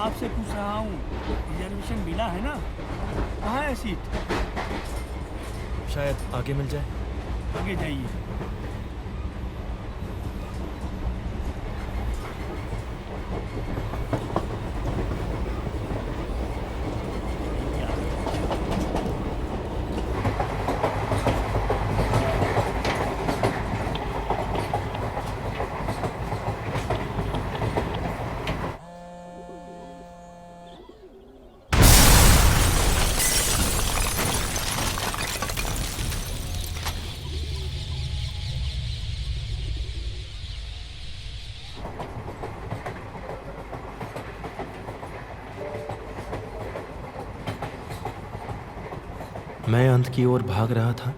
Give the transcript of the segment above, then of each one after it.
आपसे पूछ रहा हूँ, रिजर्वेशन मिला है ना? कहाँ है सीट? शायद आगे मिल जाए। आगे जाइए। मैं अंत की ओर भाग रहा था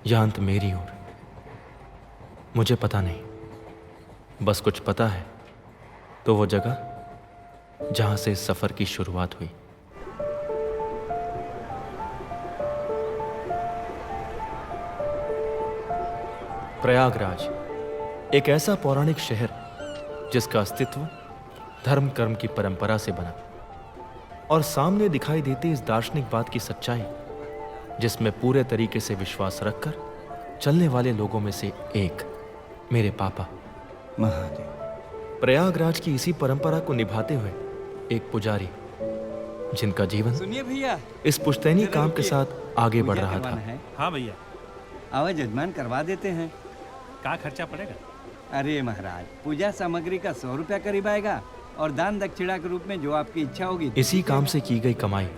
या अंत मेरी ओर, मुझे पता नहीं। बस कुछ पता है तो वो जगह जहां से इस सफर की शुरुआत हुई। प्रयागराज एक ऐसा पौराणिक शहर जिसका अस्तित्व धर्म कर्म की परंपरा से बना, और सामने दिखाई देती इस दार्शनिक बात की सच्चाई जिसमें पूरे तरीके से विश्वास रखकर चलने वाले लोगों में से एक मेरे पापा महादेव। प्रयागराज की इसी परंपरा को निभाते हुए एक पुजारी जिनका जीवन सुनिए भैया, इस पुश्तैनी जरा काम के रुकिए। साथ आगे बढ़ पूजा रहा करवाना था। है। हाँ भैया। आवाज यजमान करवा देते हैं। क्या खर्चा पड़ेगा? अरे महाराज, पूजा सामग्री का 100 रुपया करीब आएगा और दान दक्षिणा के रूप में जो आपकी इच्छा होगी। इसी काम से की गई कमाई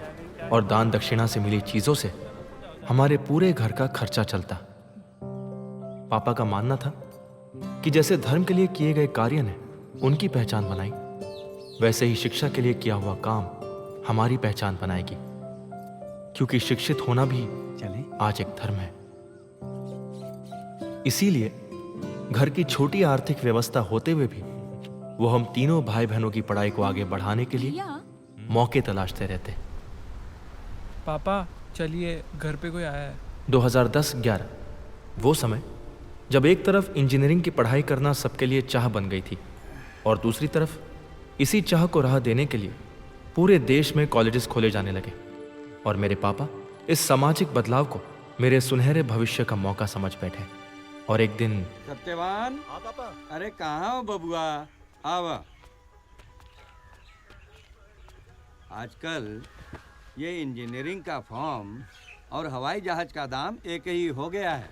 और दान दक्षिणा से मिली चीजों से हमारे पूरे घर का खर्चा चलता। पापा का मानना था कि जैसे धर्म के लिए किए गए कार्य ने उनकी पहचान बनाई, वैसे ही शिक्षा के लिए किया हुआ काम हमारी पहचान बनाएगी, क्योंकि शिक्षित होना भी चले। आज एक धर्म है। इसीलिए घर की छोटी आर्थिक व्यवस्था होते हुए भी वो हम तीनों भाई बहनों की पढ़ाई को आगे बढ़ाने के लिए मौके तलाशते रहते। पापा चलिए, घर पे कोई आया है। 2010-11 वो समय जब एक तरफ इंजीनियरिंग की पढ़ाई करना सबके लिए चाह बन गई थी और दूसरी तरफ इसी चाह को राह देने के लिए पूरे देश में कॉलेजेस खोले जाने लगे, और मेरे पापा इस सामाजिक बदलाव को मेरे सुनहरे भविष्य का मौका समझ बैठे। और एक दिन सत्यवान, अरे कहाँ हो बबुआ, आवा। आजकल ये इंजीनियरिंग का फॉर्म और हवाई जहाज का दाम एक ही हो गया है।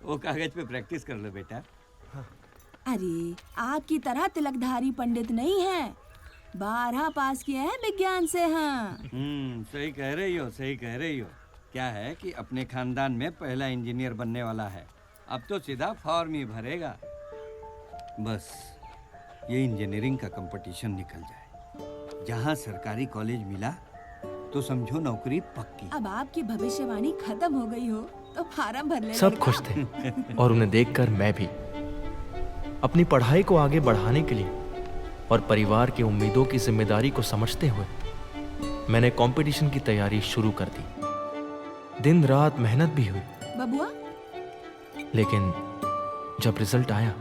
वो कागज पे प्रैक्टिस कर लो बेटा। अरे आपकी तरह तिलकधारी पंडित नहीं है, 12 पास किए हैं विज्ञान से। हाँ सही कह रही हो, सही कह रही हो। क्या है कि अपने खानदान में पहला इंजीनियर बनने वाला है, अब तो सीधा फॉर्म ही भरेगा। बस ये इंजीनियरिंग का कंपटीशन निकल जाए, जहाँ सरकारी कॉलेज मिला तो समझो नौकरी पक्की। अब आपकी भविष्यवाणी खत्म हो गई हो तो फार्म भर लेना। सब खुश थे और उन्हें देखकर मैं भी अपनी पढ़ाई को आगे बढ़ाने के लिए और परिवार की उम्मीदों की जिम्मेदारी को समझते हुए मैंने कंपटीशन की तैयारी शुरू कर दी। दिन रात मेहनत भी हुई, बबुआ लेकिन जब रिजल्ट आया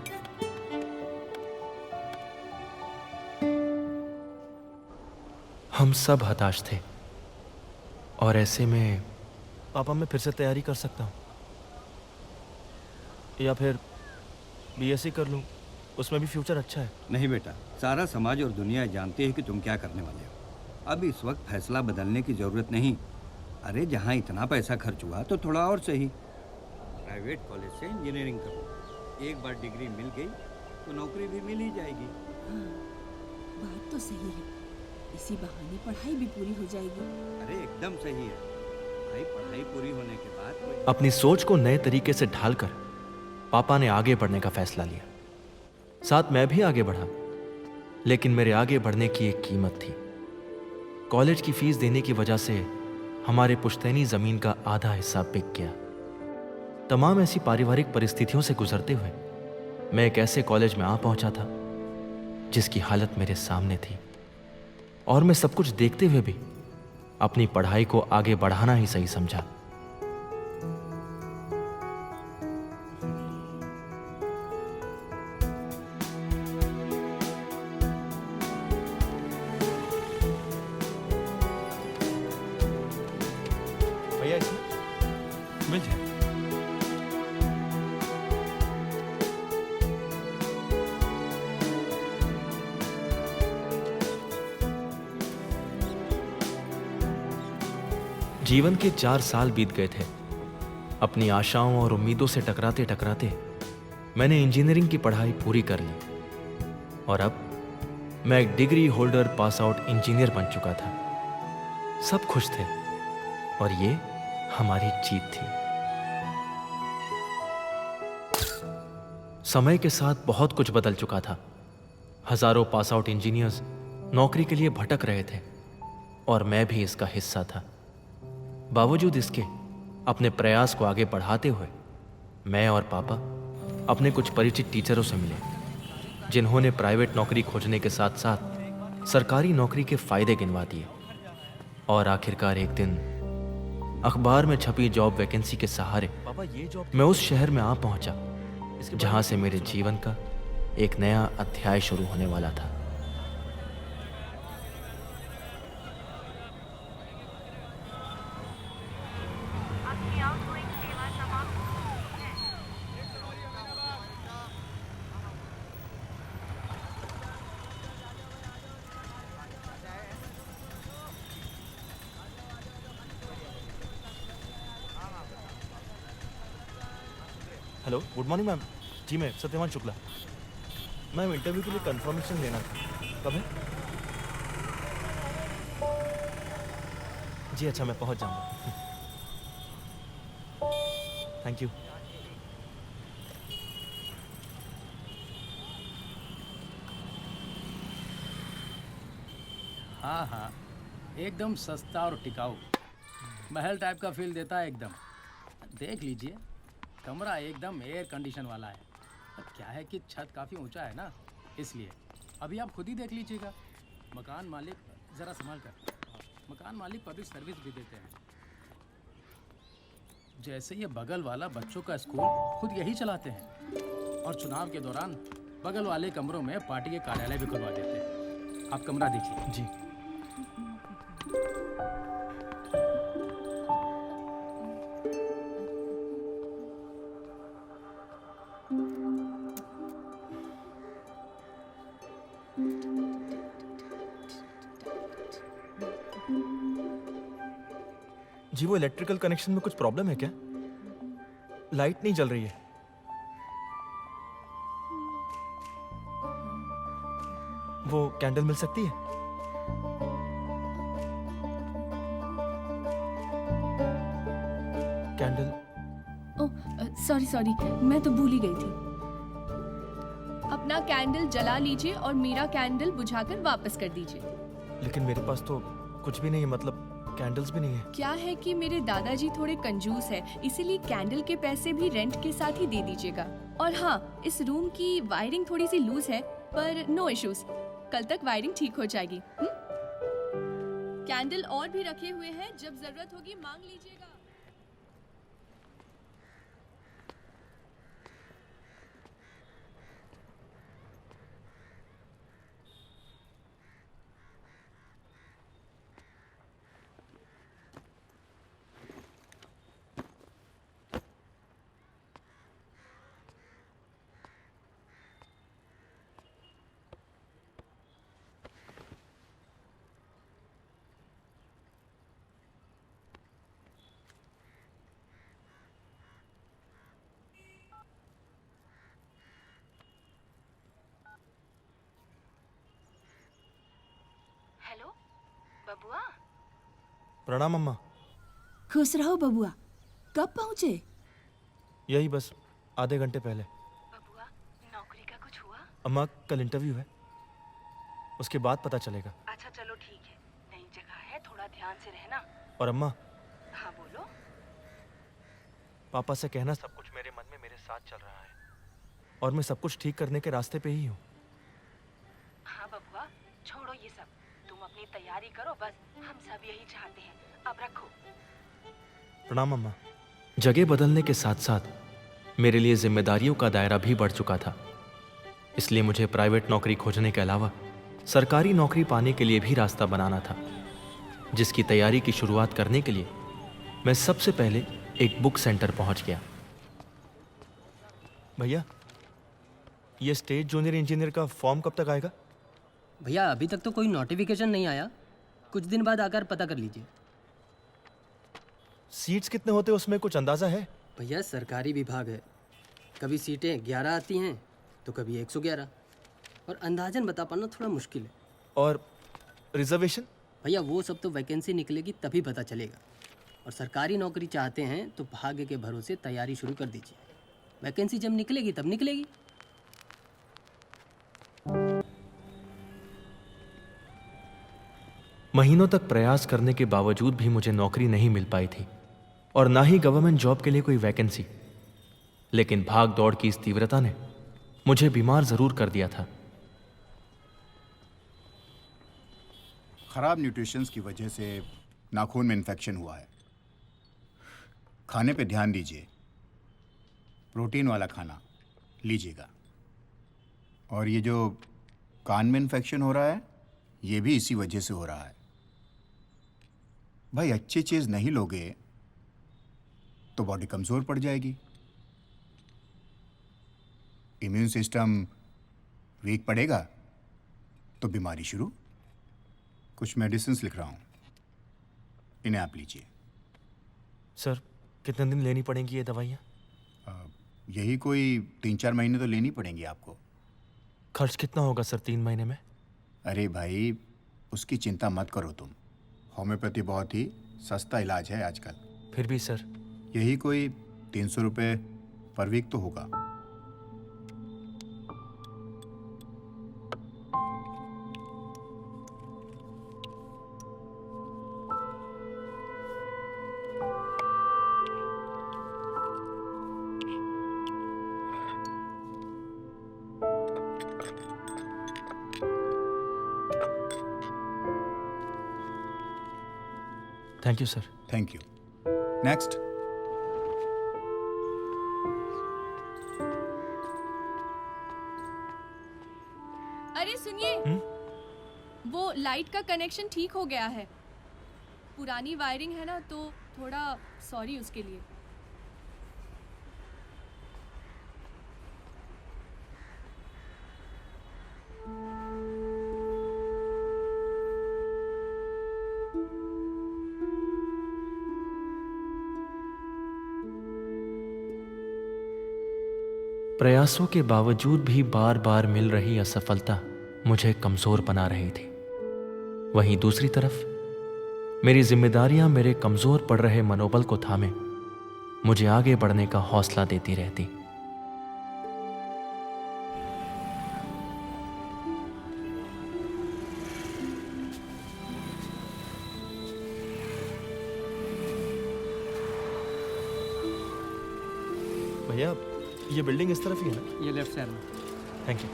हम सब हताश थे। और ऐसे में पापा, मैं फिर से तैयारी कर सकता हूँ या फिर बीएससी कर लूँ, उसमें भी फ्यूचर अच्छा है। नहीं बेटा, सारा समाज और दुनिया जानती है कि तुम क्या करने वाले हो। अब इस वक्त फैसला बदलने की जरूरत नहीं। अरे जहाँ इतना पैसा खर्च हुआ तो थोड़ा और सही प्राइवेट कॉलेज से इंजीनियरिंग करो। एक बार डिग्री मिल गई तो नौकरी भी मिल ही जाएगी। हाँ, बात तो सही है, इसी बहाने पढ़ाई भी पूरी हो जाएगी। अरे एकदम सही है भाई, पढ़ाई पूरी होने के बाद अपनी सोच को नए तरीके से ढालकर पापा ने आगे बढ़ने का फैसला लिया। साथ मैं भी आगे बढ़ा, लेकिन मेरे आगे बढ़ने की एक कीमत थी। कॉलेज की फीस देने की वजह से हमारे पुश्तैनी जमीन का आधा हिस्सा बिक गया। तमाम ऐसी पारिवारिक परिस्थितियों से गुजरते हुए मैं एक ऐसे कॉलेज में आ पहुंचा था जिसकी हालत मेरे सामने थी, और मैं सब कुछ देखते हुए भी अपनी पढ़ाई को आगे बढ़ाना ही सही समझा। जीवन के 4 साल बीत गए थे। अपनी आशाओं और उम्मीदों से टकराते टकराते मैंने इंजीनियरिंग की पढ़ाई पूरी कर ली और अब मैं एक degree holder pass out engineer बन चुका था। सब खुश थे और ये हमारी जीत थी। समय के साथ बहुत कुछ बदल चुका था। हजारों पास आउट इंजीनियर्स नौकरी के लिए भटक रहे थे और मैं भी इसका हिस्सा था। बावजूद इसके अपने प्रयास को आगे बढ़ाते हुए मैं और पापा अपने कुछ परिचित टीचरों से मिले, जिन्होंने प्राइवेट नौकरी खोजने के साथ साथ सरकारी नौकरी के फायदे गिनवा दिए। और आखिरकार एक दिन अखबार में छपी जॉब वैकेंसी के सहारे मैं उस शहर में आ पहुंचा जहां से मेरे जीवन का एक नया अध्याय शुरू होने वाला था। Hello, good morning ma'am. जी मैं सत्यवान शुक्ला। मैम इंटरव्यू के लिए कंफर्मेशन लेना था। कब है? जी अच्छा, मैं पहुंच जाऊंगा। Thank you. हाँ हाँ, एकदम सस्ता और टिकाऊ, महल टाइप का फील देता है एकदम। देख लीजिए, कमरा एकदम एयर कंडीशन वाला है। अब क्या है कि छत काफ़ी ऊंचा है ना, इसलिए अभी आप खुद ही देख लीजिएगा। मकान मालिक ज़रा संभाल कर, मकान मालिक पब्लिक सर्विस भी देते हैं। जैसे ये बगल वाला बच्चों का स्कूल खुद यही चलाते हैं और चुनाव के दौरान बगल वाले कमरों में पार्टी के कार्यालय भी खुलवा देते हैं। आप कमरा देखिए। जी जी, वो इलेक्ट्रिकल कनेक्शन में कुछ प्रॉब्लम है क्या? लाइट नहीं जल रही है। वो कैंडल मिल सकती है? कैंडल? ओह सॉरी, मैं तो भूल ही गई थी। अपना कैंडल जला लीजिए और मेरा कैंडल बुझाकर वापस कर दीजिए। लेकिन मेरे पास तो कुछ भी नहीं है, मतलब कैंडल्स भी नहीं है। क्या है कि मेरे दादाजी थोड़े कंजूस है, इसीलिए कैंडल के पैसे भी रेंट के साथ ही दे दीजिएगा। और हाँ, इस रूम की वायरिंग थोड़ी सी लूज है, पर नो इश्यूज, कल तक वायरिंग ठीक हो जाएगी। कैंडल और भी रखे हुए हैं, जब जरूरत होगी मांग लीजिएगा। हेलो बबुआ। प्रणाम अम्मा। खुश रहो बबुआ। कब पहुँचे? यही बस आधे घंटे पहले। बबुआ, नौकरी का कुछ हुआ? अम्मा कल इंटरव्यू है, उसके बाद पता चलेगा। अच्छा चलो ठीक है, नई जगह है, थोड़ा ध्यान से रहना। और अम्मा, हाँ बोलो। पापा से कहना सब कुछ मेरे मन में मेरे साथ चल रहा है और मैं सब कुछ ठीक करने के रास्ते पे ही हूँ। हाँ बबुआ, छोड़ो ये सब, तुम अपनी तैयारी करो बस, हम सब यही चाहते हैं। अब रखो। प्रणाम अम्मा। जगह बदलने के साथ साथ मेरे लिए जिम्मेदारियों का दायरा भी बढ़ चुका था, इसलिए मुझे प्राइवेट नौकरी खोजने के अलावा सरकारी नौकरी पाने के लिए भी रास्ता बनाना था, जिसकी तैयारी की शुरुआत करने के लिए मैं सबसे पहले एक बुक सेंटर पहुंच गया। भैया, ये स्टेट जूनियर इंजीनियर का फॉर्म कब तक आएगा? भैया अभी तक तो कोई नोटिफिकेशन नहीं आया, कुछ दिन बाद आकर पता कर लीजिए। सीट्स कितने होते हैं उसमें कुछ अंदाजा है? भैया सरकारी विभाग है, कभी सीटें 11 आती हैं तो कभी 111, और अंदाजन बता पाना थोड़ा मुश्किल है। और रिजर्वेशन? भैया वो सब तो वैकेंसी निकलेगी तभी पता चलेगा, और सरकारी नौकरी चाहते हैं तो भाग्य के भरोसे तैयारी शुरू कर दीजिए। वैकेंसी जब निकलेगी तब निकलेगी। महीनों तक प्रयास करने के बावजूद भी मुझे नौकरी नहीं मिल पाई थी और ना ही गवर्नमेंट जॉब के लिए कोई वैकेंसी। लेकिन भाग दौड़ की इस तीव्रता ने मुझे बीमार जरूर कर दिया था। खराब न्यूट्रिशंस की वजह से नाखून में इन्फेक्शन हुआ है। खाने पे ध्यान दीजिए, प्रोटीन वाला खाना लीजिएगा। और ये जो कान में इन्फेक्शन हो रहा है ये भी इसी वजह से हो रहा है। भाई अच्छी चीज़ नहीं लोगे तो बॉडी कमज़ोर पड़ जाएगी, इम्यून सिस्टम वीक पड़ेगा तो बीमारी शुरू। कुछ मेडिसिन्स लिख रहा हूँ, इन्हें आप लीजिए। सर कितने दिन लेनी पड़ेंगी ये दवाइयाँ? यही कोई 3-4 महीने तो लेनी पड़ेंगी आपको। खर्च कितना होगा सर 3 महीने में? अरे भाई उसकी चिंता मत करो तुम, होम्योपैथी बहुत ही सस्ता इलाज है आजकल। फिर भी सर यही कोई 300 रुपये पर वीक तो होगा। Thank you sir. Thank you. Next. अरे सुनिए, वो लाइट का कनेक्शन ठीक हो गया है। पुरानी वायरिंग है ना, तो थोड़ा सॉरी उसके लिए। प्रयासों के बावजूद भी बार बार मिल रही असफलता मुझे कमजोर बना रही थी। वहीं दूसरी तरफ मेरी जिम्मेदारियां मेरे कमजोर पड़ रहे मनोबल को थामे मुझे आगे बढ़ने का हौसला देती रहती। भैया ये बिल्डिंग इस तरफ ही है ना? ये लेफ्ट साइड में। Thank you.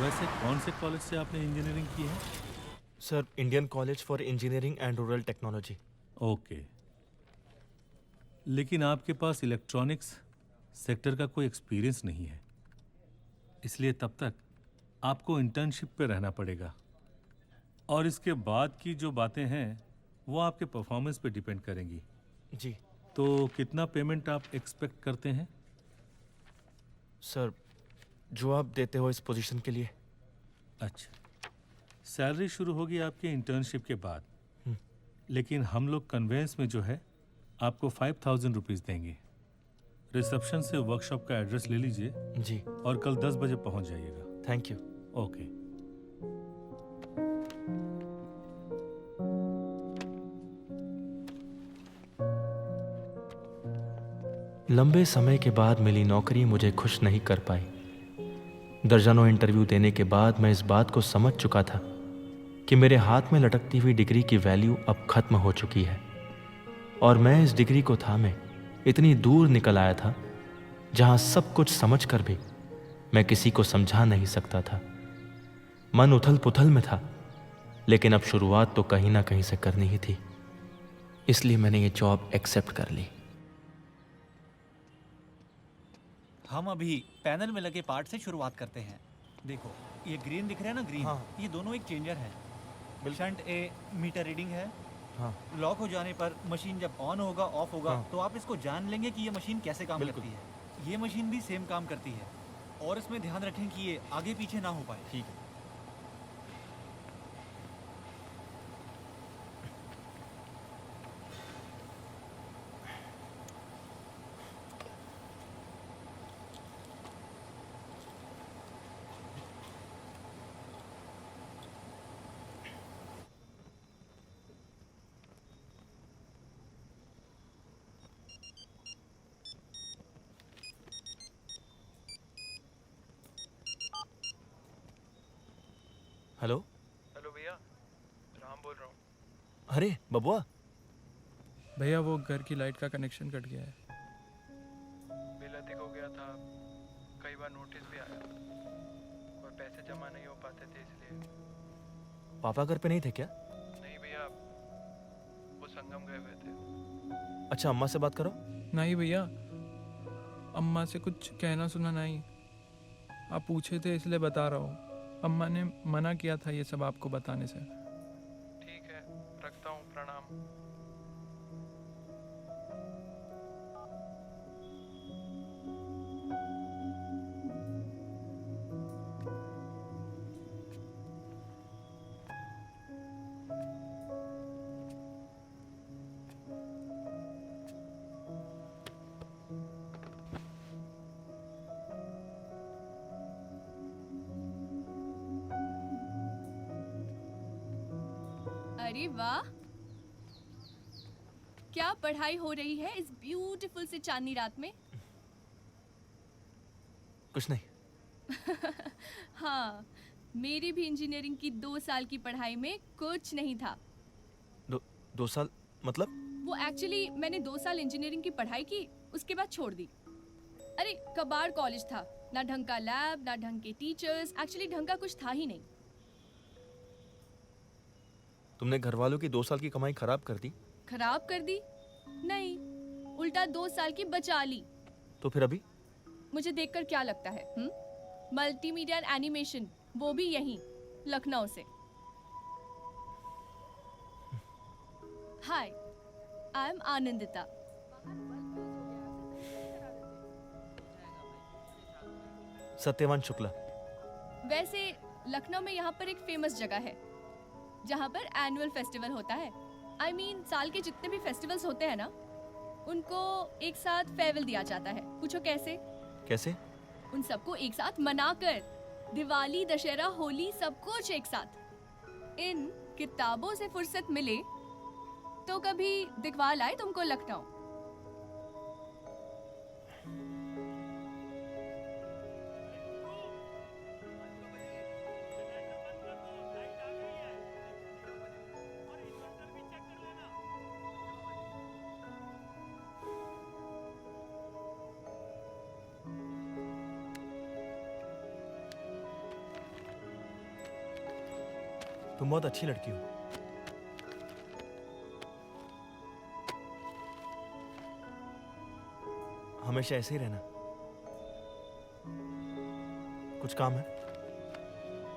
वैसे कौन से कॉलेज से आपने इंजीनियरिंग की है? Sir Indian college for engineering and rural technology. Okay, लेकिन आपके पास इलेक्ट्रॉनिक्स सेक्टर का कोई एक्सपीरियंस नहीं है, इसलिए तब तक आपको इंटर्नशिप पे रहना पड़ेगा। और इसके बाद की जो बातें हैं वो आपके परफॉर्मेंस पे डिपेंड करेंगी। जी तो कितना पेमेंट आप एक्सपेक्ट करते हैं? सर जो आप देते हो इस पोजीशन के लिए। अच्छा, सैलरी शुरू होगी आपके इंटर्नशिप के बाद, लेकिन हम लोग कन्वेंस में जो है आपको 5000 रुपीज़ देंगे। रिसेप्शन से वर्कशॉप का एड्रेस ले लीजिए जी, और कल 10 बजे पहुंच जाइएगा। Thank you. ओके। लंबे समय के बाद मिली नौकरी मुझे खुश नहीं कर पाई। दर्जनों इंटरव्यू देने के बाद मैं इस बात को समझ चुका था कि मेरे हाथ में लटकती हुई डिग्री की वैल्यू अब खत्म हो चुकी है और मैं इस डिग्री को थामे इतनी दूर निकल आया था जहां सब कुछ समझकर भी मैं किसी को समझा नहीं सकता था। मन उथल पुथल में था, लेकिन अब शुरुआत तो कहीं ना कहीं से करनी ही थी, इसलिए मैंने ये जॉब एक्सेप्ट कर ली। हम अभी पैनल में लगे पार्ट से शुरुआत करते हैं। देखो ये ग्रीन दिख रहा है ना, ग्रीन। हाँ। ये दोनों एक चेंजर है। शंट ए मीटर रीडिंग है। हाँ। लॉक हो जाने पर मशीन जब ऑन होगा ऑफ होगा हाँ। तो आप इसको जान लेंगे कि ये मशीन कैसे काम बिल्कुल। करती है। ये मशीन भी सेम काम करती है और इसमें ध्यान रखें कि ये आगे पीछे ना हो पाए। ठीक है। हेलो। हेलो भैया, राम बोल रहा हूँ। अरे बबुआ, भैया वो घर की लाइट का कनेक्शन कट गया है। बिल अधिक हो गया था, कई बार नोटिस भी आया और पैसे जमा नहीं हो पाते थे, इसलिए। पापा घर पे नहीं थे क्या? नहीं भैया, वो संगम गए हुए थे। अच्छा, अम्मा से बात करो। नहीं भैया, अम्मा से कुछ कहना सुना नहीं। आप पूछे थे इसलिए बता रहा हूँ। अम्मा ने मना किया था ये सब आपको बताने से। ठीक है, रखता हूँ, प्रणाम। अरे वाह, क्या पढ़ाई हो रही है इस ब्यूटीफुल से चांदनी रात में। कुछ नहीं। हाँ, मेरी भी इंजीनियरिंग की 2 साल की पढ़ाई में कुछ नहीं था। 2 साल मतलब? वो एक्चुअली मैंने 2 साल इंजीनियरिंग की पढ़ाई की, उसके बाद छोड़ दी। अरे कबाड़ कॉलेज था, ना ढंग का लैब, ना ढंग के टीचर्स, एक्चुअली ढंग का कुछ था ही नहीं। तुमने घर वालों की 2 साल की कमाई खराब कर दी? खराब कर दी? नहीं, उल्टा 2 साल की बचा ली। तो फिर अभी? मुझे देखकर क्या लगता है? मल्टीमीडिया एंड एनिमेशन, वो भी यहीं लखनऊ से। हाय, आई एम आनंदिता। सत्यवान शुक्ला। वैसे लखनऊ में यहाँ पर एक फेमस जगह है जहाँ पर एनुअल फेस्टिवल होता है। I mean, साल के जितने भी फेस्टिवल्स होते हैं ना, उनको एक साथ फेयरवेल दिया जाता है। पूछो कैसे? कैसे? उन सबको एक साथ मनाकर, दिवाली, दशहरा, होली, सब कुछ एक साथ। इन किताबों से फुर्सत मिले तो कभी दिखवा लाए तुमको लखनऊ। तुम बहुत अच्छी लड़की हो। हमेशा ऐसे ही रहना। कुछ काम है,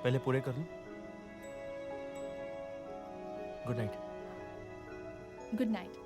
पहले पूरे कर लूं। Good night. Good night.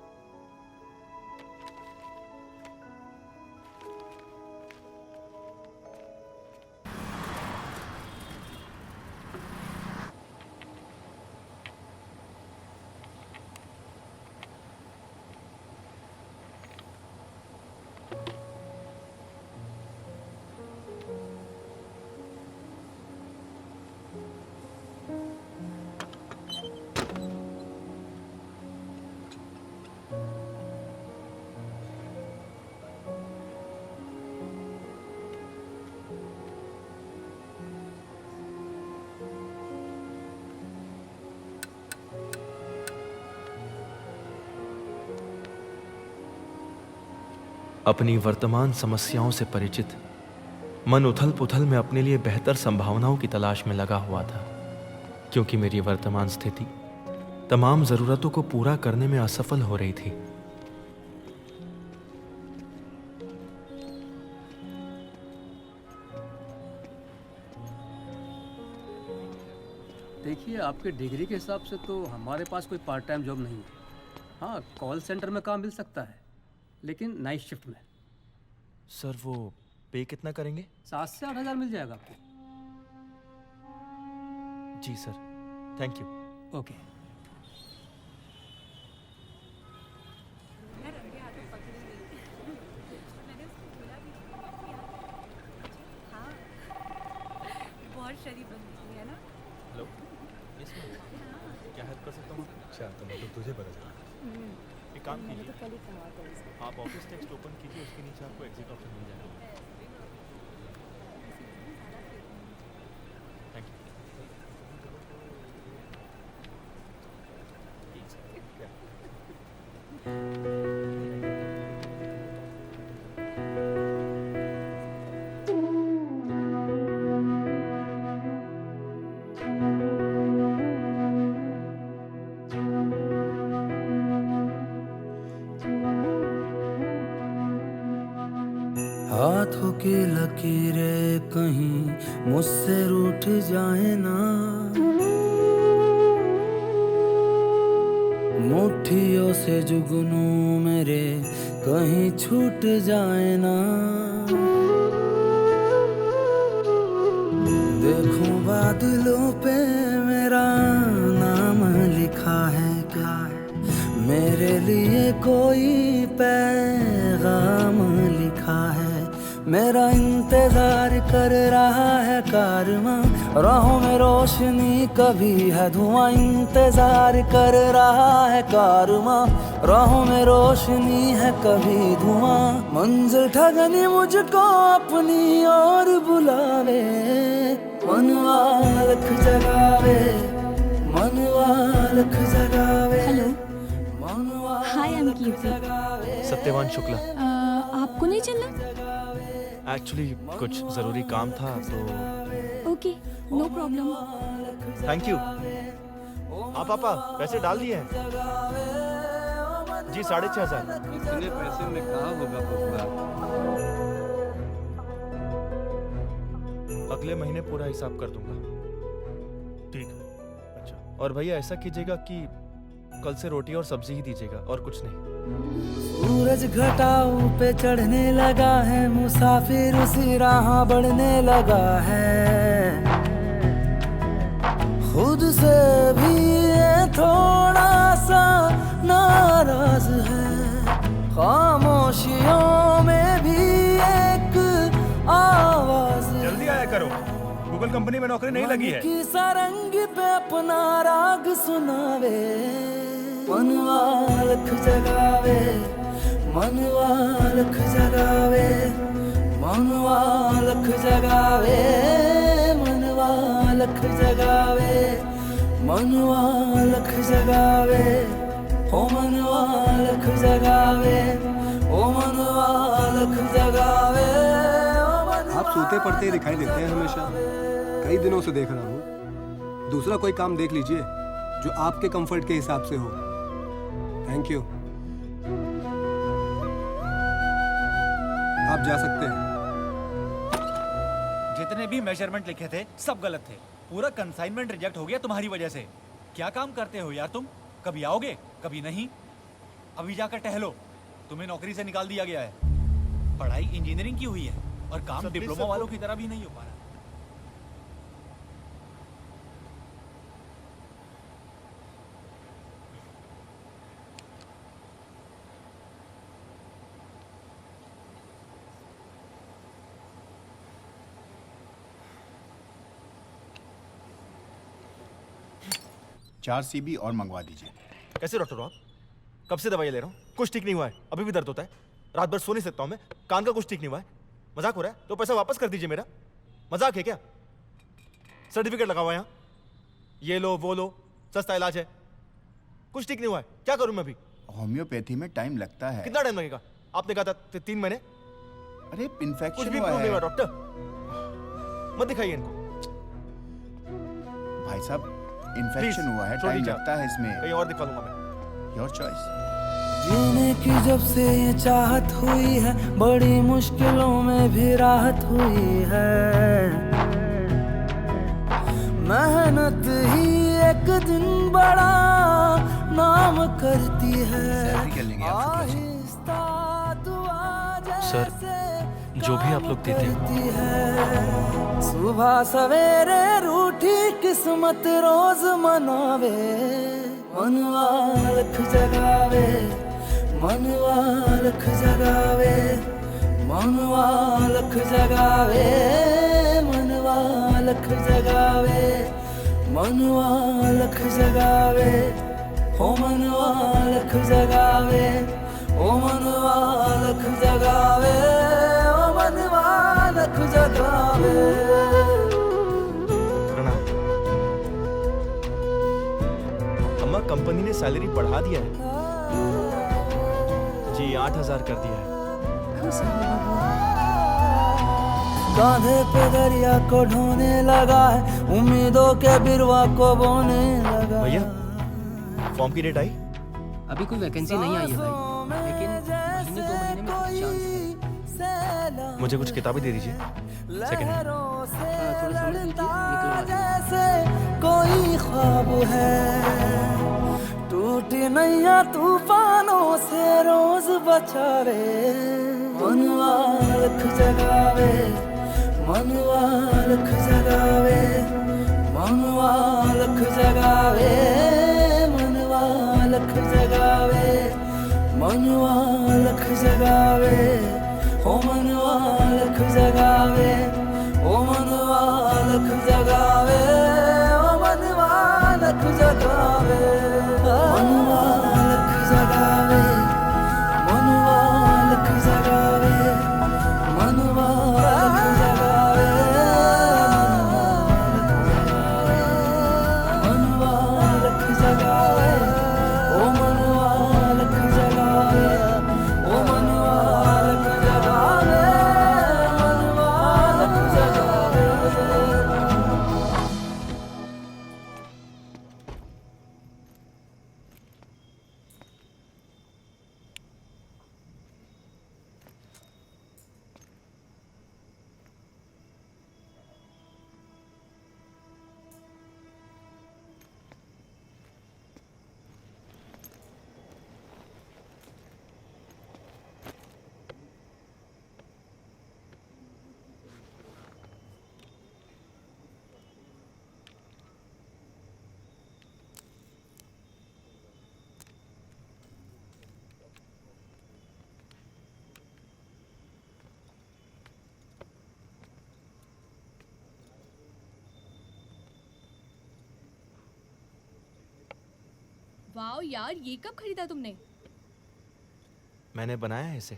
अपनी वर्तमान समस्याओं से परिचित मन उथल पुथल में अपने लिए बेहतर संभावनाओं की तलाश में लगा हुआ था, क्योंकि मेरी वर्तमान स्थिति तमाम जरूरतों को पूरा करने में असफल हो रही थी। देखिए, आपके डिग्री के हिसाब से तो हमारे पास कोई पार्ट टाइम जॉब नहीं है। हाँ, कॉल सेंटर में काम मिल सकता है, लेकिन नाइट शिफ्ट में। सर वो पे कितना करेंगे? 7 से 8 हज़ार मिल जाएगा आपको। जी सर, थैंक यू। ओके। बहुत शरीफ बंदी है ना। हेलो, क्या हेल्प कर सकता हूँ? अच्छा, तो मतलब तुझे पता चला। एक काम मैंने कीजिए, तो कल ही कहा था इसको। आप ऑफिस टेक्स्ट ओपन कीजिए, उसके नीचे आपको एग्जिट ऑप्शन मिल जाएगा। Thank you. हाथों की लकीरें कहीं मुझसे रूठ जाए ना, मुट्ठियों से जुगनू मेरे कहीं छूट जाए ना। देखूं बादलों पे मेरा नाम लिखा है क्या, मेरे लिए कोई पैगाम लिखा है। मेरा इंतजार कर रहा है कारवां, राहों में रोशनी कभी है धुआं। इंतजार कर रहा है कारवां, राहों में रोशनी है कभी धुआं। मंजिल ठगनी मुझको अपनी ओर बुलावे, मनवा लख जगावे, मनवा लख जगावे। Hi, I am Kirti. Satyavan Shukla. आपको नहीं चलना? एक्चुअली कुछ ज़रूरी काम था तो। Okay, no problem. Thank you. हाँ पापा, पैसे डाल दिए हैं जी, 6,500। इतने पैसे में कहाँ होगा पप्पा? अगले महीने पूरा हिसाब कर दूंगा। ठीक है। अच्छा, और भैया ऐसा कीजिएगा कि कल से रोटी और सब्जी ही दीजिएगा और कुछ नहीं। सूरज घटाओं पे चढ़ने लगा है, मुसाफिर उसी राह बढ़ने लगा है। खुद से भी ये थोड़ा सा नाराज है, खामोशियों में भी एक आवाज है। जल्दी आया करो, गूगल कंपनी में नौकरी नहीं लगी है। की सारंगी पे अपना राग सुनावे, मनवा लख जगावे, मनवा लख जगावे, मनवा लख जगावे, मनवा लख जगावे, मनवा लख जगावे, ओ मनवा लख जगावे, ओ मनवा लख जगावे। आप सोते पड़ते ही दिखाई देते हैं हमेशा, कई दिनों से देख रहा हूँ। दूसरा कोई काम देख लीजिए जो आपके कंफर्ट के हिसाब से हो। Thank you. आप जा सकते हैं। जितने भी मेजरमेंट लिखे थे सब गलत थे। पूरा कंसाइनमेंट रिजेक्ट हो गया तुम्हारी वजह से। क्या काम करते हो यार तुम? कभी आओगे कभी नहीं। अभी जाकर टहलो, तुम्हें नौकरी से निकाल दिया गया है। पढ़ाई इंजीनियरिंग की हुई है और काम डिप्लोमा वालों की तरह भी नहीं हो पा रहा। चार CB और मंगवा दीजिए। कैसे डॉक्टर हो आप? कब से दवाई ले रहा हूँ, कुछ ठीक नहीं हुआ है। अभी भी दर्द होता है, रात भर सो नहीं सकता हूँ मैं। कान का कुछ ठीक नहीं हुआ है। मजाक हो रहा है? तो पैसा वापस कर दीजिए मेरा। मजाक है क्या? सर्टिफिकेट लगा हुआ है यहाँ, ये लो वो लो, सस्ता इलाज है। कुछ ठीक नहीं हुआ है, क्या करूँ मैं अभी? होम्योपैथी में टाइम लगता है। कितना टाइम लगेगा? आपने कहा था 3 महीने। अरे कुछ इन्फेक्शन भी हुआ प्रूव नहीं हुआ है। डॉक्टर, मत दिखाइए इनको। भाई साहब, Please, इन्फेक्शन हुआ है, छोड़ टाइम दीजिए। लगता है इसमें। कहीं और दिखा लूंगा मैं। Your choice. जीने की जब से ये चाहत हुई है, बड़ी मुश्किलों में भी राहत हुई है। मेहनत ही एक दिन बड़ा नाम करती है। आहिस्ता दुआ सर, जैसे जो भी आप लोग देते हो। सुबह सवेरे रूठी किस्मत रोज मनावे, मनवा लख जगावे, मनवा लख जगावे, मनवा लख जगावे, मनवा लख जगावे, मनवा लख जगावे, हो मनवा लख जगावे, ओ मनवा लख जगावे, ओ मनवा लख जगावे। प्रणाम। अम्मा, कंपनी ने सैलरी बढ़ा दिया है जी, 8,000 कर दिया है। कांधे पे दरिया को ढोने लगा है, उम्मीदों के बिरवा को बोने लगा। भैया, फॉर्म की डेट आई? अभी कोई वैकेंसी नहीं आई है भाई, लेकिन महीने 2 महीने में कुछ चांस है। मुझे कुछ किताबें दे दीजिए, सेकंड हैंड। थोड़ा समझ लीजिए, जैसे कोई ख्वाब है, टूटी नैया तूफानों से रोज बचावे, मनवा लख जगावे, मनवा लख जगावे, मनवा लख जगावे, मनवा लख जगावे, मनवा लख जगावे, हो मनवा लख जगावे, ओ मनवा लख जगावे, ओ मनवा लख जगावे, मनवा लख जगावे, मनवा लख जगावे, मनवा लख जगावे, मनवा लख जगावे, ओ मनवा लख जगावे, ओ मनवा लख जगावे, मनवा लख जगावे। वाओ यार, ये कब खरीदा तुमने? मैंने बनाया है इसे।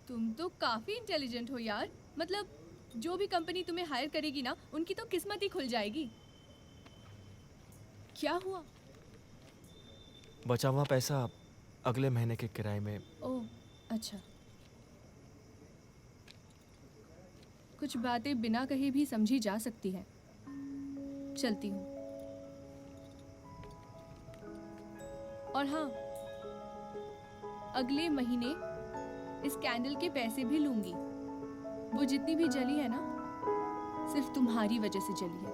तुम तो काफी इंटेलिजेंट हो यार। मतलब जो भी कंपनी तुम्हें हायर करेगी ना, उनकी तो किस्मत ही खुल जाएगी। क्या हुआ? बचा हुआ पैसा अगले महीने के किराए में। ओह अच्छा। कुछ बातें बिना कहे भी समझी जा सकती है। चलती हूँ। और हाँ, अगले महीने इस कैंडल के पैसे भी लूंगी। वो जितनी भी जली है ना, सिर्फ तुम्हारी वजह से जली है।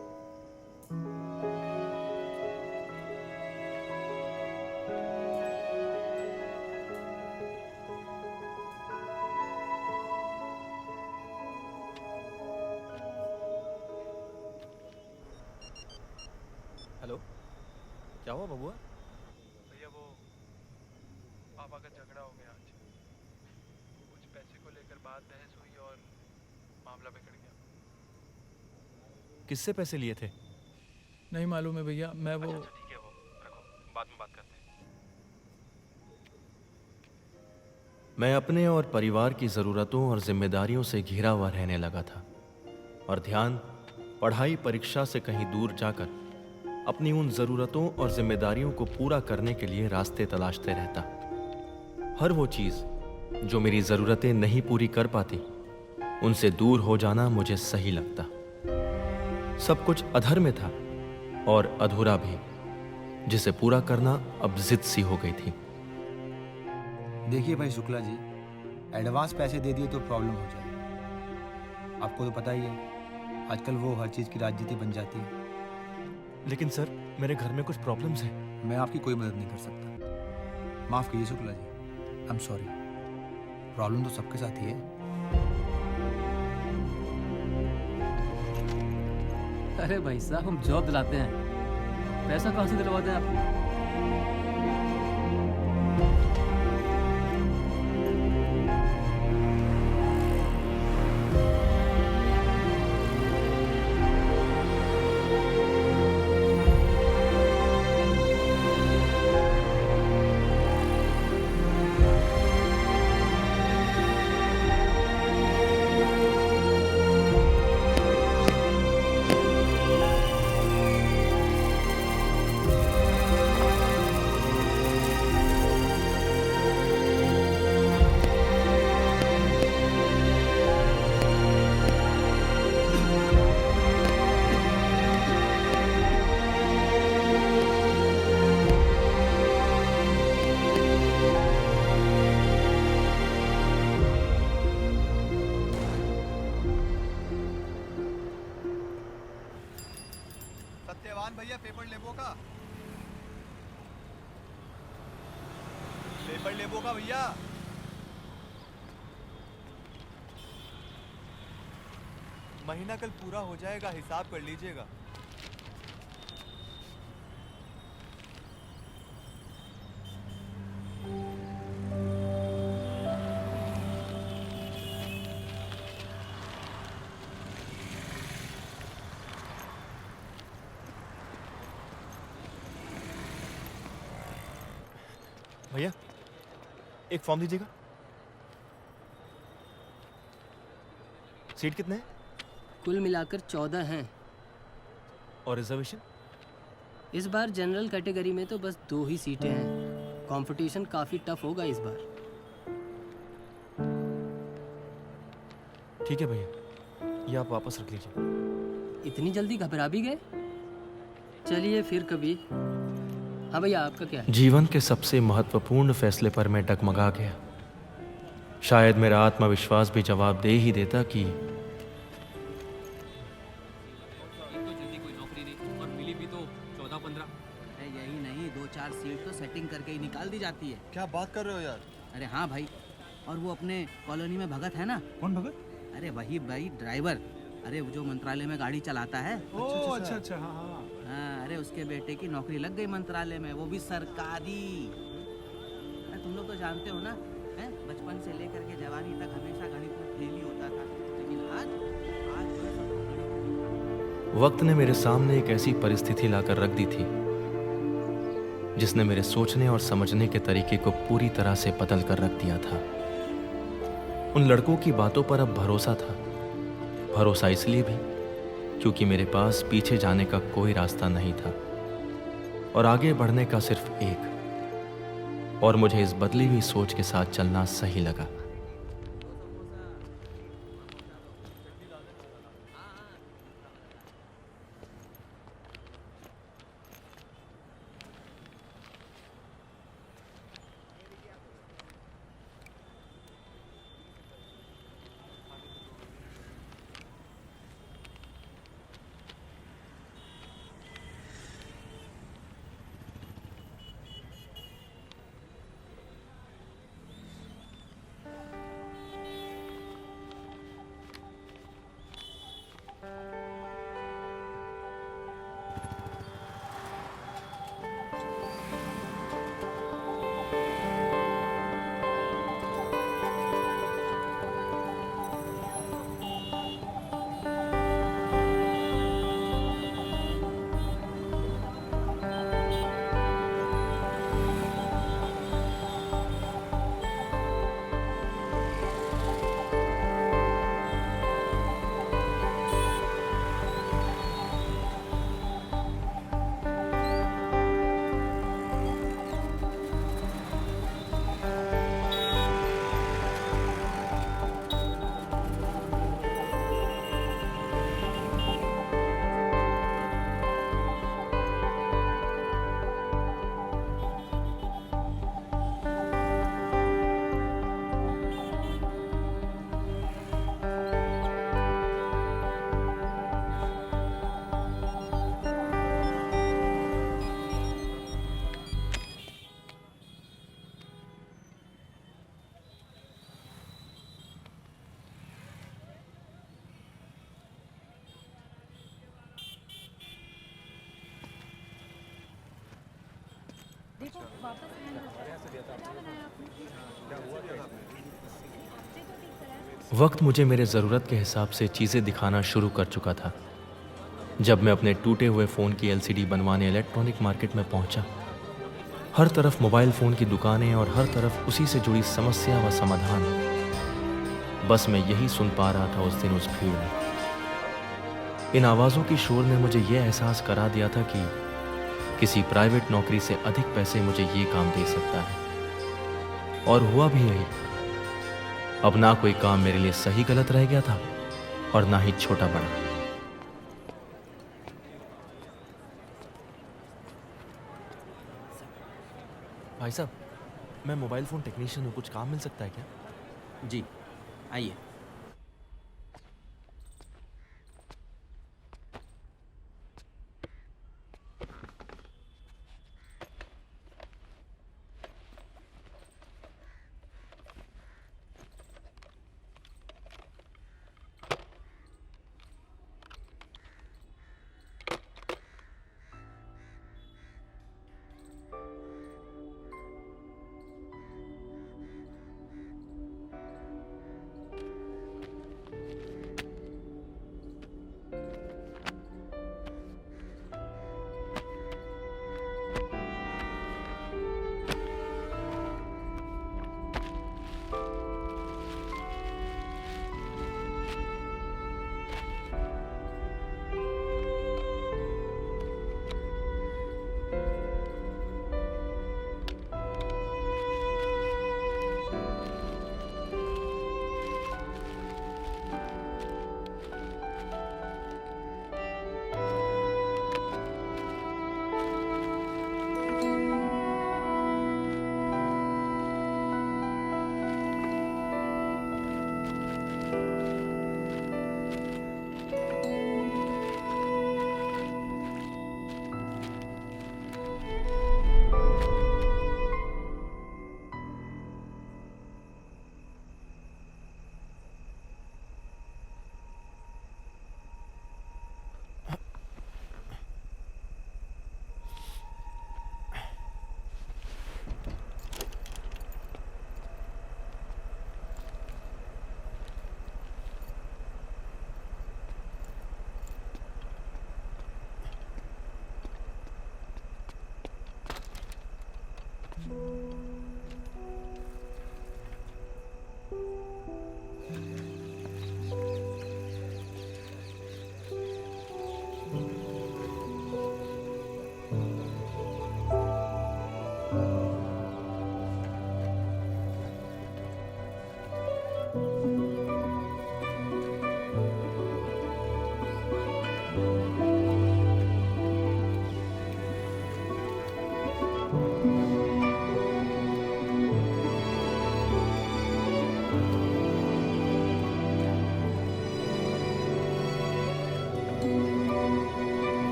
हेलो, क्या हुआ बबुआ? भैया वो पापा का झगड़ा हो गया आज। कुछ पैसे को लेकर बात बहस हुई और मामला बिगड़ गया। किससे पैसे लिए थे? नहीं मालूम है भैया, मैं वो अच्छा, ठीक है, वो रखो, बाद में बात करते हैं। मैं अपने और परिवार की ज़रूरतों और जिम्मेदारियों से घिरा हुआ रहने लगा था और ध्यान पढ़ाई परीक्षा से कहीं दूर जाकर अपनी उन ज़रूरतों और जिम्मेदारियों को पूरा करने के लिए रास्ते तलाशते रहता। हर वो चीज़ जो मेरी ज़रूरतें नहीं पूरी कर पाती, उनसे दूर हो जाना मुझे सही लगता। सब कुछ अधर में था और अधूरा भी, जिसे पूरा करना अब जिद सी हो गई थी। देखिए भाई शुक्ला जी, एडवांस पैसे दे दिए तो प्रॉब्लम हो जाएगी। आपको तो पता ही है, आजकल वो हर चीज़ की राजनीति बन जाती है। लेकिन सर, मेरे घर में कुछ प्रॉब्लम्स हैं। मैं आपकी कोई मदद नहीं कर सकता। माफ़ कीजिए Shukla ji, I am sorry. Problem तो सबके साथ ही है। अरे भाई साहब, हम जॉब दिलाते हैं, पैसा कहाँ से दिलवाते हैं आपको? सत्यवान भैया पेपर लेबो का? पेपर लेबो का भैया? महीना कल पूरा हो जाएगा, हिसाब कर लीजिएगा। भैया एक फॉर्म दीजिएगा। सीट कितने हैं? कुल मिलाकर 14 हैं। और रिजर्वेशन? इस बार जनरल कैटेगरी में तो बस 2 ही सीटें हैं। कंपटीशन काफ़ी टफ होगा इस बार। ठीक है भैया, ये आप वापस रख लीजिए। इतनी जल्दी घबरा भी गए? चलिए फिर कभी। हाँ भैया, आपका क्या है? जीवन के सबसे महत्वपूर्ण फैसले पर मैं डगमगा गया। शायद मेरा आत्मविश्वास भी जवाब दे ही देता कि यही नहीं, 2-4 सीट तो सेटिंग करके ही निकाल दी जाती है। क्या बात कर रहे हो यार? अरे हाँ भाई, और वो अपने कॉलोनी में भगत है ना? कौन भगत? अरे वही भाई, ड्राइवर। अरे वो जो मंत्रालय में गाड़ी चलाता है। ओह अच्छा अच्छा, हाँ हाँ। हाँ, अरे उसके बेटे की नौकरी लग गई मंत्रालय में, वो भी सरकारी। अरे तुम लोग तो जानते हो ना, हैं? बचपन से लेकर के जवानी तक हमेशा गणित में फेल ही होता था, लेकिन आज जो है सब। वक्त ने मेरे सामने एक ऐसी परिस्थिति लाकर रख दी थी जिसने मेरे सोचने और समझने के तरीके को पूरी तरह से बदल कर रख दिया था। उन लड़कों की बातों पर अब भरोसा था। भरोसा इसलिए भी क्योंकि मेरे पास पीछे जाने का कोई रास्ता नहीं था और आगे बढ़ने का सिर्फ एक। और मुझे इस बदली हुई सोच के साथ चलना सही लगा। वक्त मुझे मेरे ज़रूरत के हिसाब से चीज़ें दिखाना शुरू कर चुका था। जब मैं अपने टूटे हुए फ़ोन की LCD बनवाने इलेक्ट्रॉनिक मार्केट में पहुंचा, हर तरफ मोबाइल फ़ोन की दुकानें और हर तरफ उसी से जुड़ी समस्या व समाधान। बस मैं यही सुन पा रहा था उस दिन उस भीड़ में। इन आवाज़ों की शोर ने मुझे यह एहसास करा दिया था कि किसी प्राइवेट नौकरी से अधिक पैसे मुझे ये काम दे सकता है। और हुआ भी यही। अब ना कोई काम मेरे लिए सही गलत रह गया था और ना ही छोटा बड़ा। भाई साहब, मैं मोबाइल फ़ोन टेक्नीशियन हूँ, कुछ काम मिल सकता है क्या? जी आइए।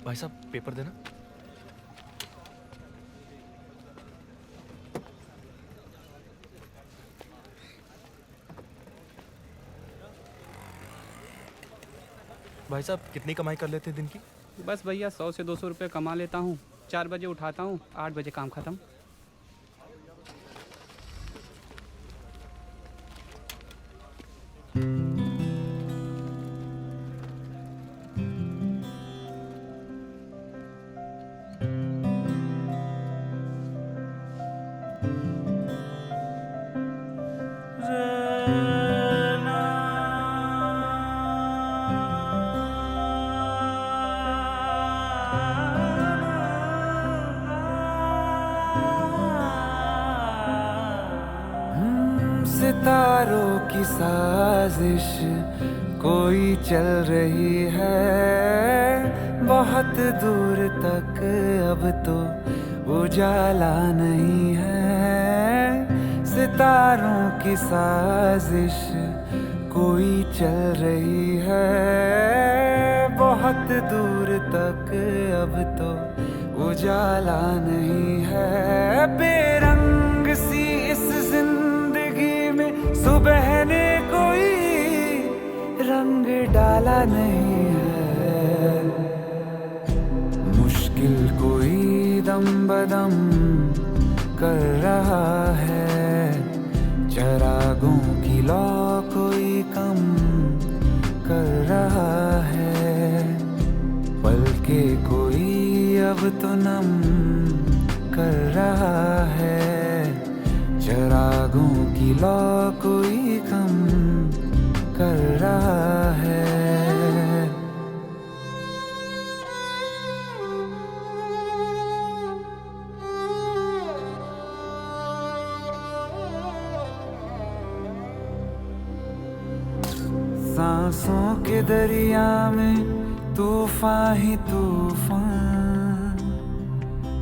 भाई साहब, पेपर देना। भाई साहब, कितनी कमाई कर लेते हैं दिन की? बस भैया 100 से 200 रुपये कमा लेता हूँ। 4 बजे उठाता हूँ, 8 बजे काम ख़त्म। सितारों की साजिश कोई चल रही है, बहुत दूर तक अब तो उजाला नहीं है। सितारों की साजिश कोई चल रही है, बहुत बहुत दूर तक अब तो उजाला नहीं है। बेरंग सी इस जिंदगी में सुबह ने कोई रंग डाला नहीं है। मुश्किल कोई दम बदम कर रहा है। चरागों की लौ कोई कम कर रहा है। पलके कोई अब तो नम कर रहा है। चरागों की लौ कोई कम कर रहा है। सांसों के दरिया में तूफान ही तूफान।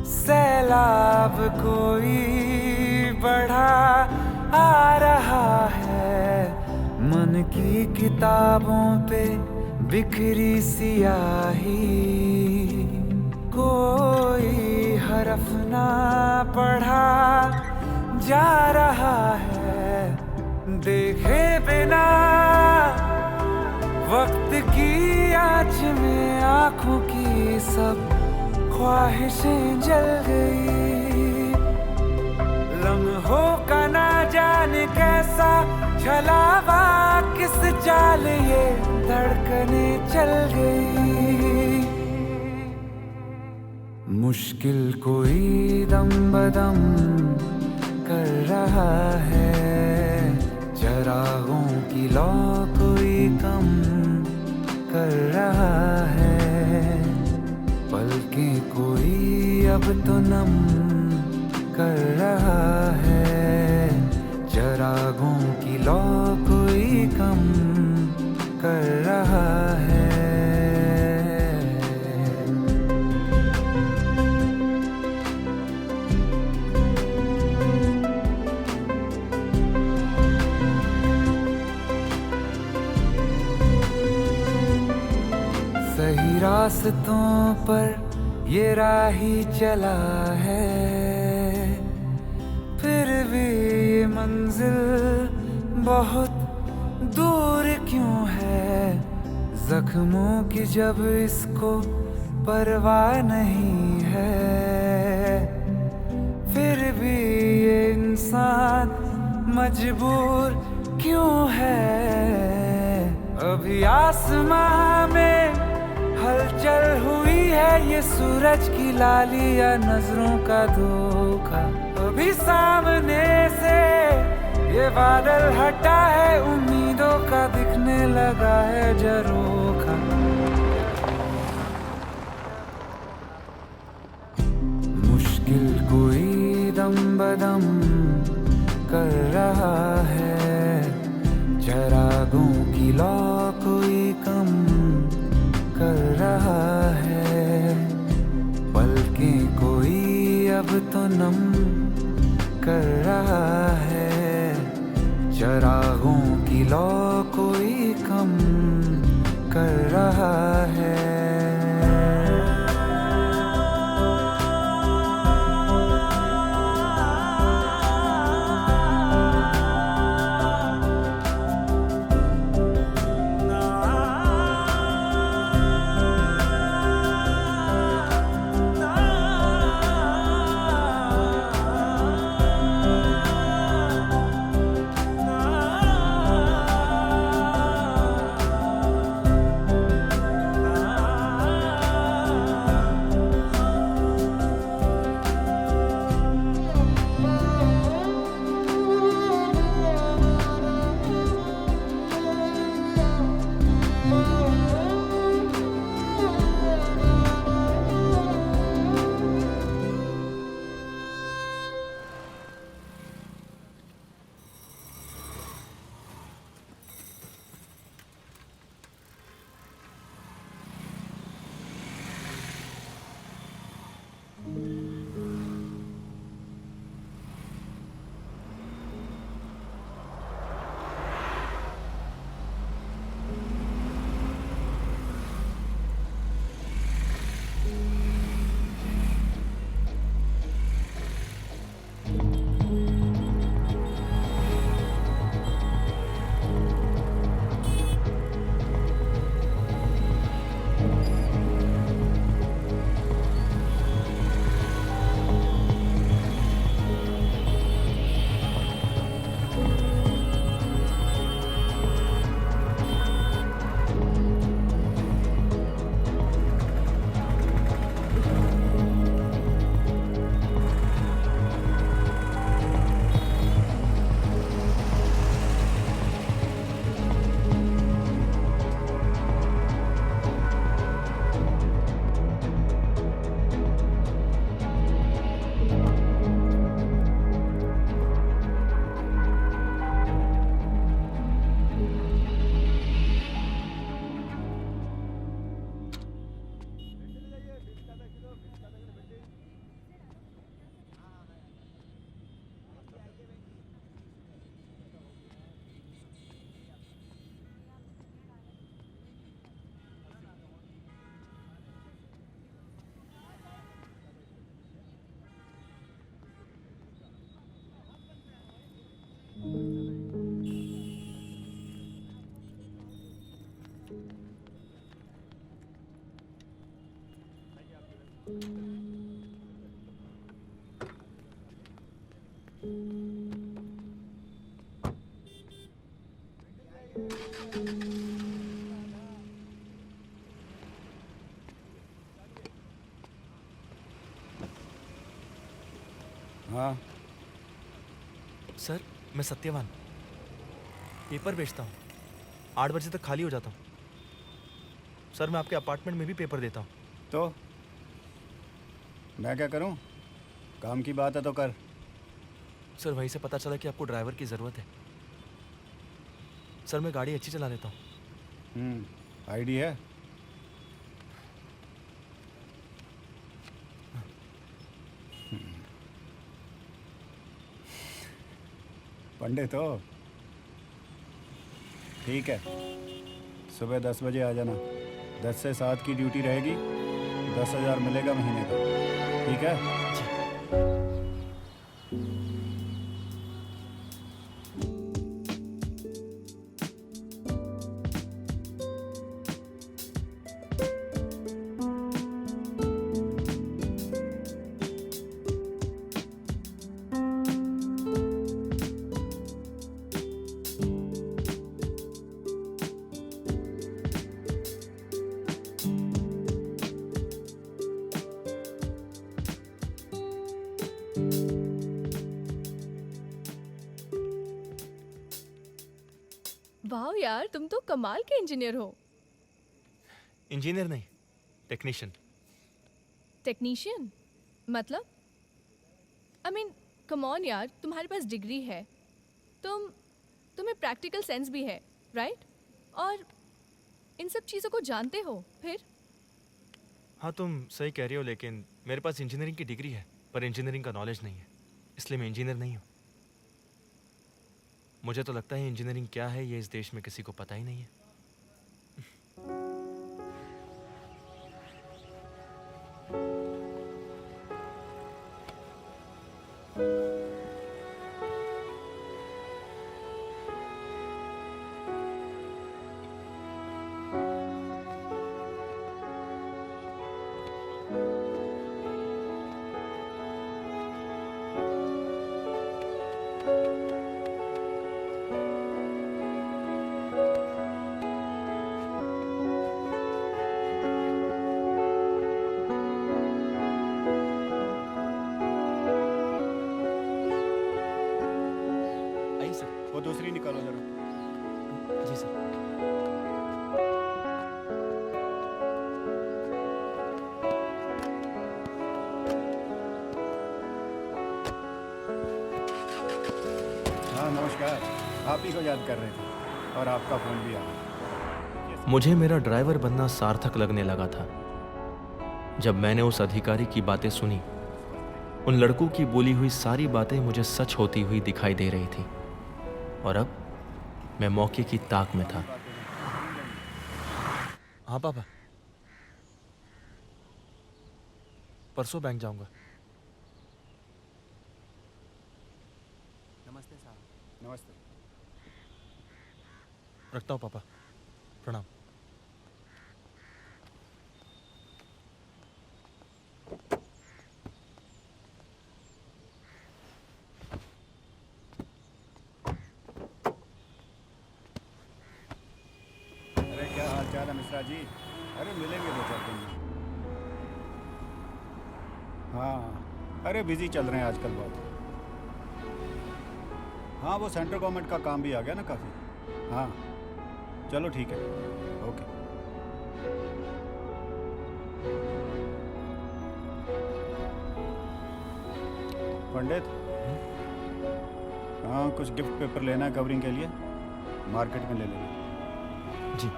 सैलाब कोई बढ़ा आ रहा है। मन की किताबों पे बिखरी सियाही। कोई हरफ ना पढ़ा जा रहा है। देखे बिना वक्त की आँच में आँखों की सब ख्वाहिशें जल गई। लम्हों का ना जाने कैसा छलावा किस चाल ये धड़कने चल गई। मुश्किल कोई दम बदम कर रहा है। चरागों की लौ कोई कम कर रहा है। पलकें कोई अब तो नम कर रहा है। चरागों की लौ कोई कम कर रहा है। सही रास्तों पर ये राही चला है। फिर भी ये मंजिल बहुत दूर क्यों है। जख्मों की जब इसको परवाह नहीं है। फिर भी ये इंसान मजबूर क्यों है। अभी आसमां में हलचल हुई है। ये सूरज की लाली या नजरों का धोखा। अभी सामने से ये बादल हटा है। उम्मीदों का दिखने लगा है झरोखा। मुश्किल कोई दम बदम कर रहा है। चरागों की लौ कोई कम कर रहा है। पलकें कोई अब तो नम कर रहा है। चरागों की लौ कोई कम कर रहा है। हाँ सर, मैं सत्यवान पेपर बेचता हूँ। 8 बजे तक खाली हो जाता हूँ। सर, मैं आपके अपार्टमेंट में भी पेपर देता हूँ। तो मैं क्या करूँ? काम की बात है तो कर। सर, वहीं से पता चला कि आपको ड्राइवर की ज़रूरत है। सर, मैं गाड़ी अच्छी चला लेता हूँ। आईडी है? पंडित हो? ठीक है, सुबह 10 बजे आ जाना। 10 से 7 की ड्यूटी रहेगी। 10,000 मिलेगा महीने का। ठीक है? वाह यार, तुम तो कमाल के इंजीनियर हो। इंजीनियर नहीं, टेक्नीशियन। टेक्नीशियन मतलब? आई मीन कम ऑन यार, तुम्हारे पास डिग्री है, तुम्हें प्रैक्टिकल सेंस भी है, राइट? और इन सब चीज़ों को जानते हो फिर? हाँ, तुम सही कह रही हो, लेकिन मेरे पास इंजीनियरिंग की डिग्री है पर इंजीनियरिंग का नॉलेज नहीं है, इसलिए मैं इंजीनियर नहीं हूँ। मुझे तो लगता है इंजीनियरिंग क्या है ये इस देश में किसी को पता ही नहीं है। वो दूसरी निकालो जरा। जी सर। हाँ नमस्कार, आप ही को याद कर रहे थे और आपका फोन भी आ गया। मुझे मेरा ड्राइवर बनना सार्थक लगने लगा था जब मैंने उस अधिकारी की बातें सुनी। उन लड़कों की बोली हुई सारी बातें मुझे सच होती हुई दिखाई दे रही थी और अब मैं मौके की ताक में था। हाँ पापा, परसों बैंक जाऊंगा। नमस्ते साहब। नमस्ते। रखता हूँ पापा, प्रणाम। मिश्रा जी, अरे मिलेंगे 2-4 दिन में। हाँ, अरे बिजी चल रहे हैं आजकल बहुत। हाँ, वो सेंट्रल गवर्नमेंट का काम भी आ गया ना काफ़ी। हाँ चलो ठीक है, ओके। पंडित, हाँ कुछ गिफ्ट पेपर लेना है कवरिंग के लिए, मार्केट में ले लेना। जी।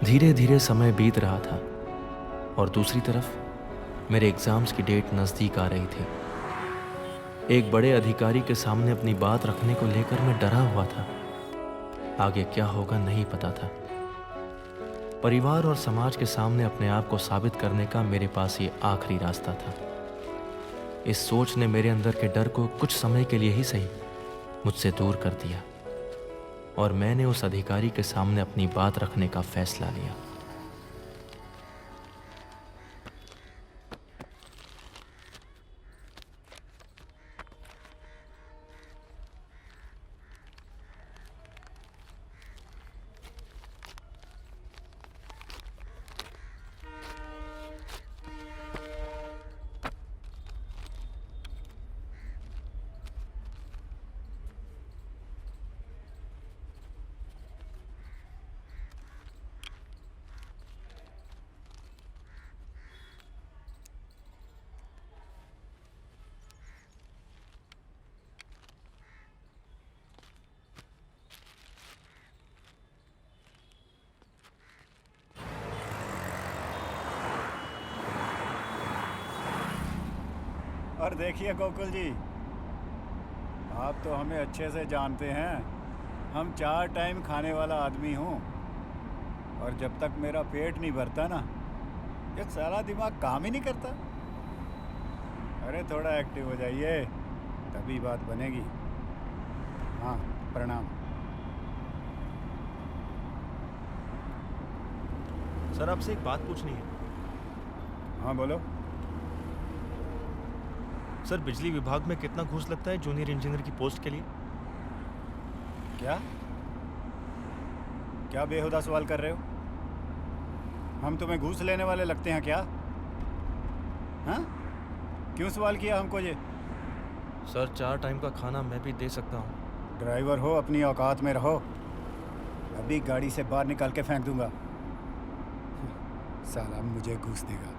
धीरे धीरे समय बीत रहा था और दूसरी तरफ मेरे एग्जाम्स की डेट नज़दीक आ रही थी। एक बड़े अधिकारी के सामने अपनी बात रखने को लेकर मैं डरा हुआ था। आगे क्या होगा नहीं पता था। परिवार और समाज के सामने अपने आप को साबित करने का मेरे पास ये आखिरी रास्ता था। इस सोच ने मेरे अंदर के डर को कुछ समय के लिए ही सही मुझसे दूर कर दिया और मैंने उस अधिकारी के सामने अपनी बात रखने का फैसला लिया। और देखिए गोकुल जी, आप तो हमें अच्छे से जानते हैं। हम 4 टाइम खाने वाला आदमी हूँ, और जब तक मेरा पेट नहीं भरता ना, ये सारा दिमाग काम ही नहीं करता। अरे थोड़ा एक्टिव हो जाइए, तभी बात बनेगी। हाँ, प्रणाम। सर आपसे एक बात पूछनी है। हाँ बोलो। सर बिजली विभाग में कितना घूस लगता है जूनियर इंजीनियर की पोस्ट के लिए? क्या क्या बेहुदा सवाल कर रहे हो? हम तुम्हें घूस लेने वाले लगते हैं क्या? हाँ, क्यों सवाल किया हमको ये? सर 4 टाइम का खाना मैं भी दे सकता हूँ। ड्राइवर हो, अपनी औकात में रहो। अभी गाड़ी से बाहर निकाल के फेंक दूंगा। साला मुझे घूस देगा।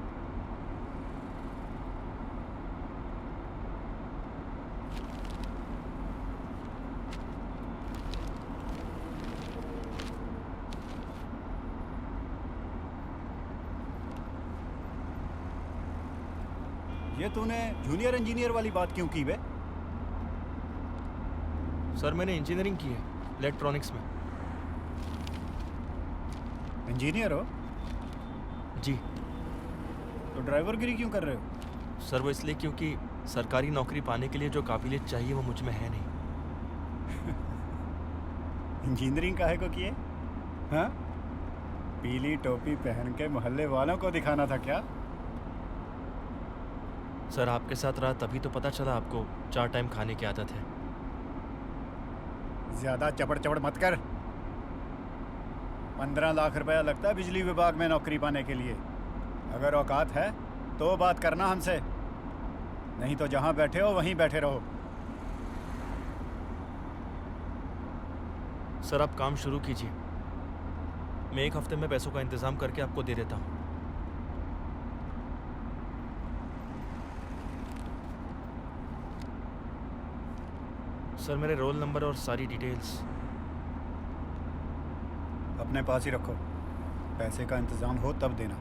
ये तूने जूनियर इंजीनियर वाली बात क्यों की बे? सर मैंने इंजीनियरिंग की है इलेक्ट्रॉनिक्स में। इंजीनियर हो? जी। तो ड्राइवरगिरी क्यों कर रहे हो? सर वो इसलिए क्योंकि सरकारी नौकरी पाने के लिए जो काबिलियत चाहिए वो मुझ में है नहीं। इंजीनियरिंग काहे को किए? हाँ, पीली टोपी पहन के मोहल्ले वालों को दिखाना था क्या? सर आपके साथ रहा तभी तो पता चला आपको 4 टाइम खाने की आदत है। ज्यादा चपड़ चपड़ मत कर। 15 लाख रुपया लगता है बिजली विभाग में नौकरी पाने के लिए। अगर औकात है तो बात करना हमसे, नहीं तो जहां बैठे हो वहीं बैठे रहो। सर आप काम शुरू कीजिए, मैं 1 हफ्ते में पैसों का इंतजाम करके आपको दे देता हूँ। सर मेरे रोल नंबर और सारी डिटेल्स अपने पास ही रखो। पैसे का इंतजाम हो तब देना।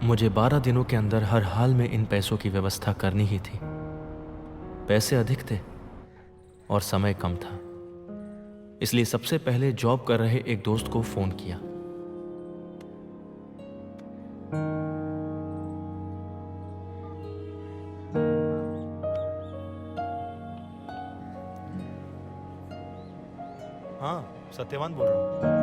मुझे 12 दिनों के अंदर हर हाल में इन पैसों की व्यवस्था करनी ही थी। पैसे अधिक थे और समय कम था, इसलिए सबसे पहले जॉब कर रहे एक दोस्त को फोन किया। हाँ, सत्यवान बोल रहा हूँ।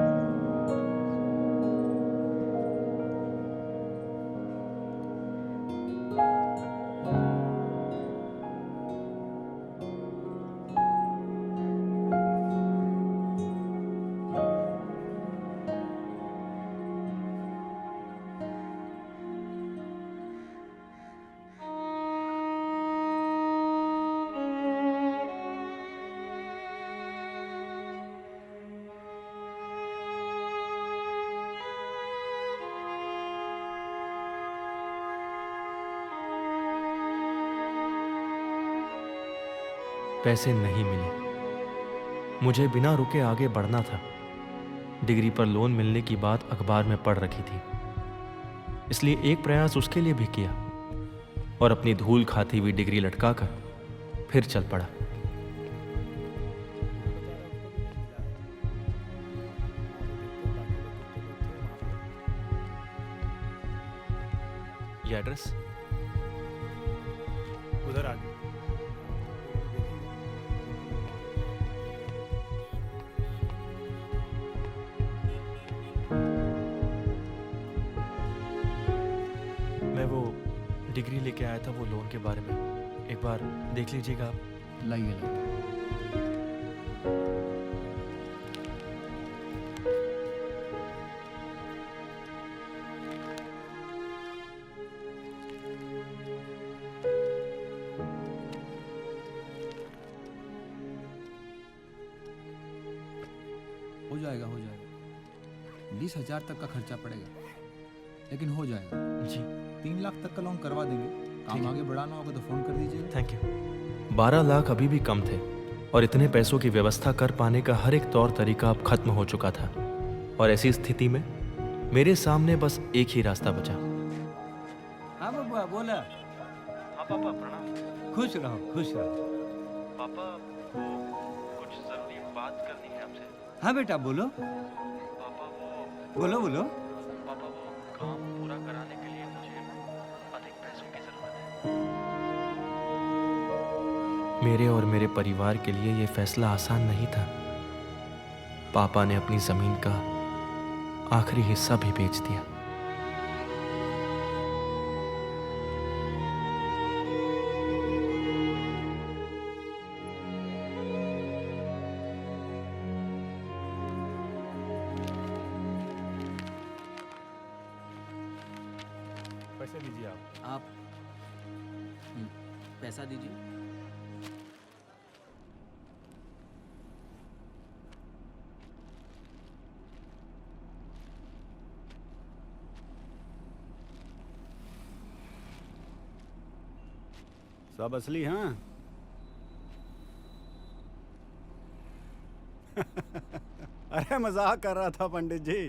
पैसे नहीं मिले। मुझे बिना रुके आगे बढ़ना था। डिग्री पर लोन मिलने की बात अखबार में पढ़ रखी थी, इसलिए एक प्रयास उसके लिए भी किया और अपनी धूल खाती हुई डिग्री लटकाकर फिर चल पड़ा। ये एड्रेस उधर आगे। मैं वो डिग्री लेके आया था, वो लोन के बारे में एक बार देख लीजिएगा आप। लाइए हो जाएगा 20,000 तक का खर्चा पड़ेगा, लेकिन हो जाएगा जी। 3 लाख तक का लोन करवा देंगे। काम आगे बढ़ाना होगा तो फोन कर दीजिए। Thank you. 12 लाख अभी भी कम थे और इतने पैसों की व्यवस्था कर पाने का हर एक तौर तरीका अब खत्म हो चुका था, और ऐसी स्थिति में मेरे सामने बस एक ही रास्ता बचा। हाँ बब्बा बोला। हाँ पापा प्रणाम। खुश रहो खुश रहो। पापा वो कुछ जरूरी बात करनी है आपसे। हाँ बेटा बोलो। पापा वो बोलो बोलो। पापा वो काम पूरा कराने के लिए मुझे अधिक पैसों की जरूरत है। मेरे और मेरे परिवार के लिए ये फैसला आसान नहीं था। पापा ने अपनी जमीन का आखिरी हिस्सा भी बेच दिया। पैसे दीजिए आप। पैसा दीजिए। सब असली हाँ। अरे मजाक कर रहा था पंडित जी।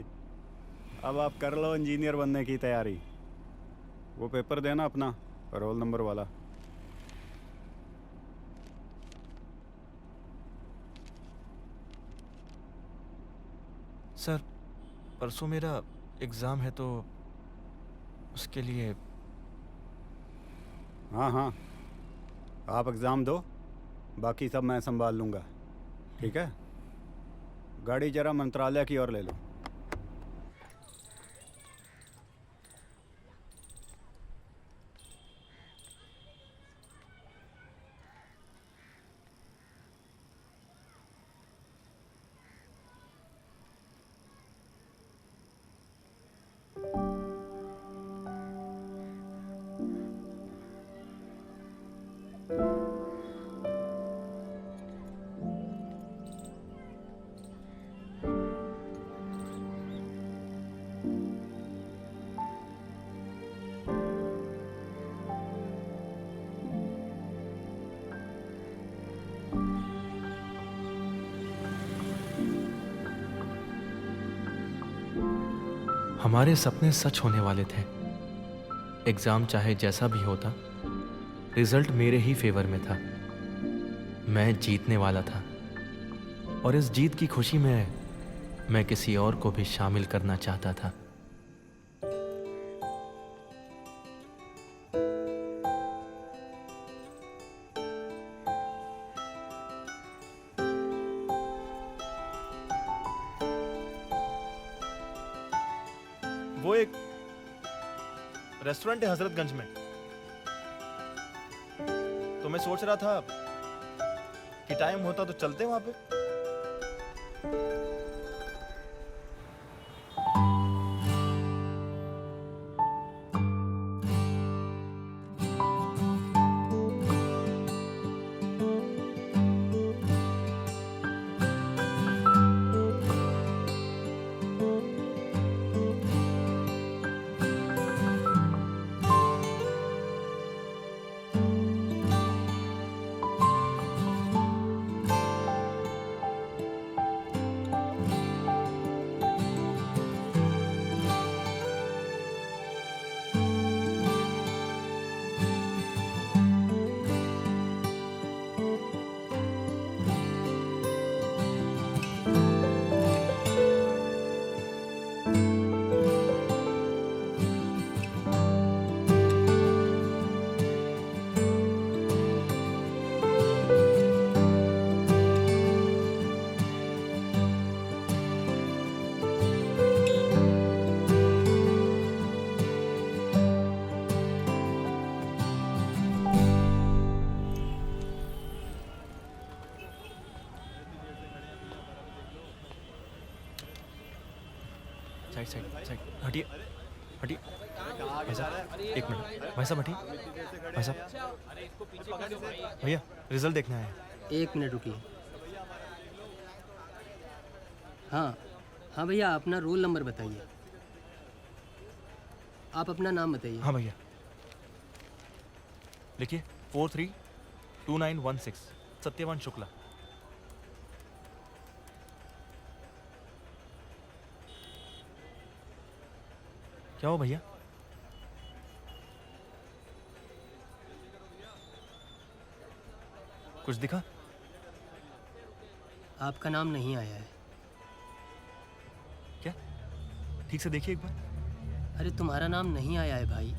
अब आप कर लो इंजीनियर बनने की तैयारी। वो पेपर देना अपना, रोल नंबर वाला। सर, परसों मेरा एग्ज़ाम है तो उसके लिए। हाँ हाँ, आप एग्ज़ाम दो, बाकी सब मैं संभाल लूँगा। ठीक है, गाड़ी जरा मंत्रालय की ओर ले लो। हमारे सपने सच होने वाले थे। एग्ज़ाम चाहे जैसा भी होता, रिजल्ट मेरे ही फेवर में था। मैं जीतने वाला था और इस जीत की खुशी में मैं किसी और को भी शामिल करना चाहता था। वो एक रेस्टोरेंट है हजरतगंज में, तो मैं सोच रहा था कि टाइम होता तो चलते वहां पे। साइड साइड साइड हटिए हटिए। भाई साहब एक मिनट, भाई साहब हटिए। भाई साहब, भैया रिजल्ट देखना है। एक मिनट रुकिए। हाँ हाँ भैया, अपना रोल नंबर बताइए। आप अपना नाम बताइए। हाँ भैया लिखिए 432916 सत्यवान शुक्ला। क्या हो भैया? कुछ दिखा? आपका नाम नहीं आया है। क्या? ठीक से देखिए एक बार। अरे तुम्हारा नाम नहीं आया है भाई।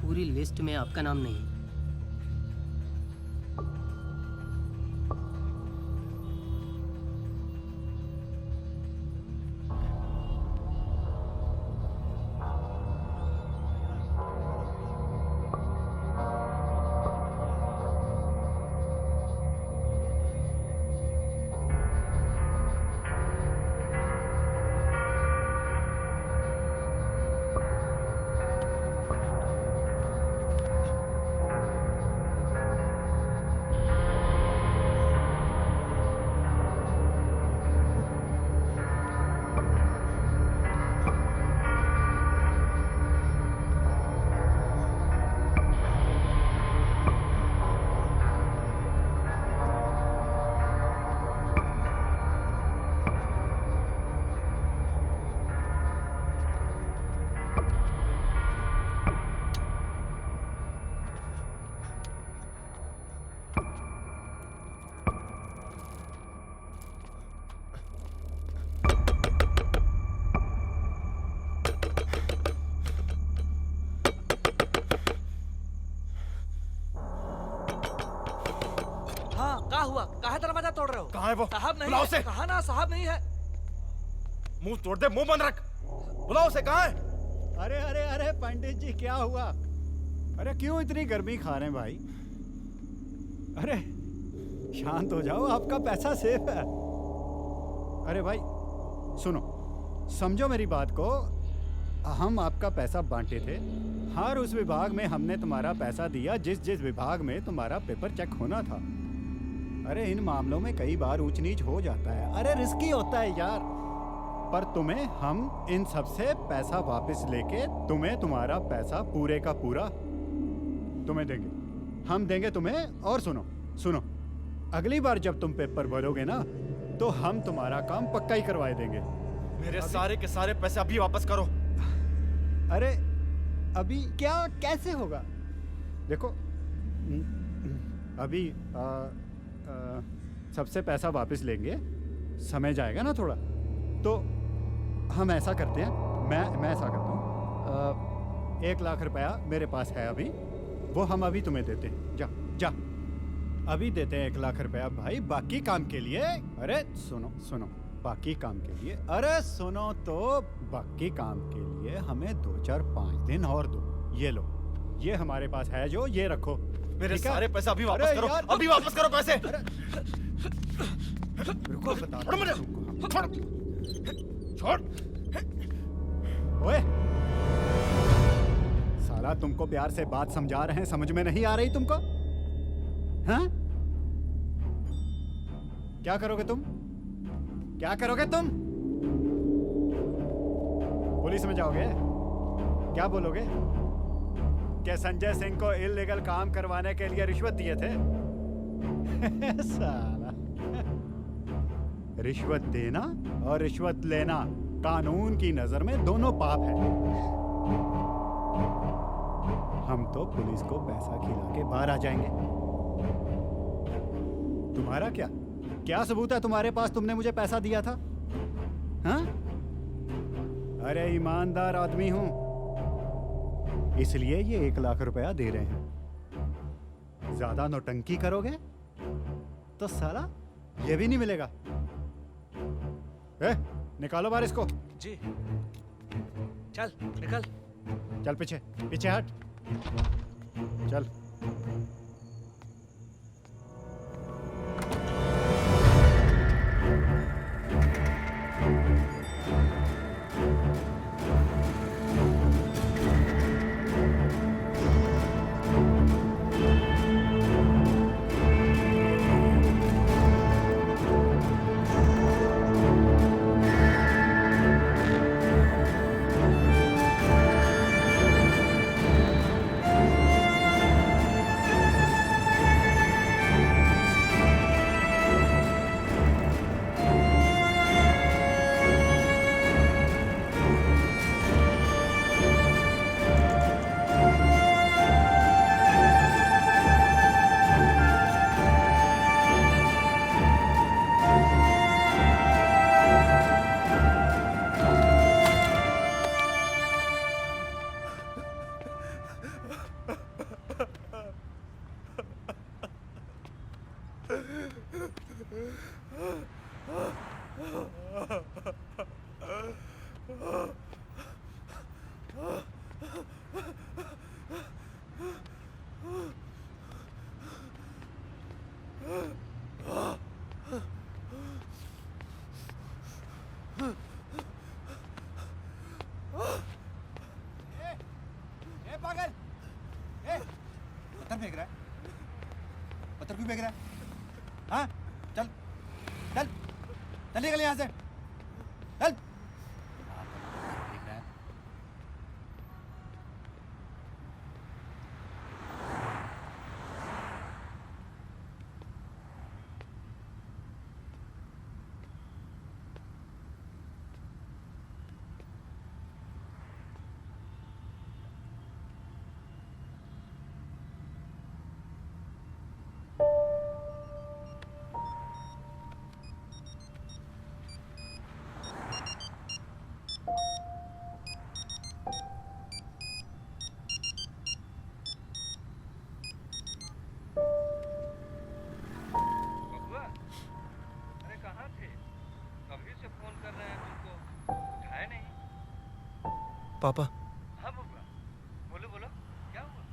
पूरी लिस्ट में आपका नाम नहीं। क्या हुआ? काहे दरवाजा तोड़ रहे हो? कहाँ है वो? साहब नहीं बुलाओ है। उसे। कहा ना साहब नहीं है। मुंह तोड़ दे, मुंह बंद रख। बुलाओ उसे, कहाँ है? अरे अरे अरे पंडित जी क्या हुआ? अरे क्यों इतनी गर्मी खा रहे हैं भाई? अरे शांत हो जाओ, आपका पैसा सेफ है। अरे भाई सुनो, समझो मेरी बात को। हम आपका पैसा बांटे थे। हर उस विभाग में हमने तुम्हारा पैसा दिया जिस जिस विभाग में तुम्हारा पेपर चेक होना था। अरे इन मामलों में कई बार ऊंच नीच हो जाता है। अरे रिस्की होता है यार। पर तुम्हें हम इन सब से पैसा वापस लेके तुम्हें तुम्हारा पैसा पूरे का पूरा तुम्हें देंगे। हम देंगे तुम्हें। और सुनो सुनो, अगली बार जब तुम पेपर भरोगे ना तो हम तुम्हारा काम पक्का ही करवाए देंगे। मेरे सारे के सारे पैसे अभी वापस करो। अरे अभी क्या? कैसे होगा? देखो अभी सबसे पैसा वापस लेंगे, समय जाएगा ना थोड़ा, तो हम ऐसा करते हैं। मैं ऐसा करता हूँ, 1 लाख रुपया मेरे पास है अभी, वो हम अभी तुम्हें देते हैं। जा जा अभी देते हैं 1 लाख रुपया भाई, बाकी काम के लिए। अरे सुनो सुनो, बाकी काम के लिए, अरे सुनो तो, बाकी काम के लिए हमें 2 4 5 दिन और दो। ये लो, ये हमारे पास है जो, ये रखो। मेरे सारे पैसे अभी वापस करो। अभी वापस करो पैसे। रुको बता। छोड़ मुझे। छोड़। ओए साला, तुमको प्यार से बात समझा रहे हैं, समझ में नहीं आ रही तुमको? हाँ? क्या करोगे तुम? क्या करोगे तुम? पुलिस में जाओगे? क्या बोलोगे? क्या संजय सिंह को इल्लीगल काम करवाने के लिए रिश्वत दिए थे? साला, रिश्वत देना और रिश्वत लेना कानून की नजर में दोनों पाप है। हम तो पुलिस को पैसा खिला के बाहर आ जाएंगे। तुम्हारा क्या सबूत है तुम्हारे पास? तुमने मुझे पैसा दिया था? हाँ? अरे ईमानदार आदमी हूं, इसलिए ये 1 लाख रुपया दे रहे हैं। ज्यादा नौटंकी करोगे तो साला ये भी नहीं मिलेगा। निकालो बाहर इसको। जी चल निकल। चल पीछे पीछे हट। चल। ए पागल! ए, पत्थर फेंक रहा है? पत्थर क्यों फेंक रहा है? हाँ? चल, चल, चल निकल यहाँ से, चल। फेंक रहा है। बबुआ, अरे कहाँ थे? कभी से फोन कर रहे हैं तुमको, उठाए नहीं। पापा, हाँ बबुआ, बोलो बोलो, क्या हुआ?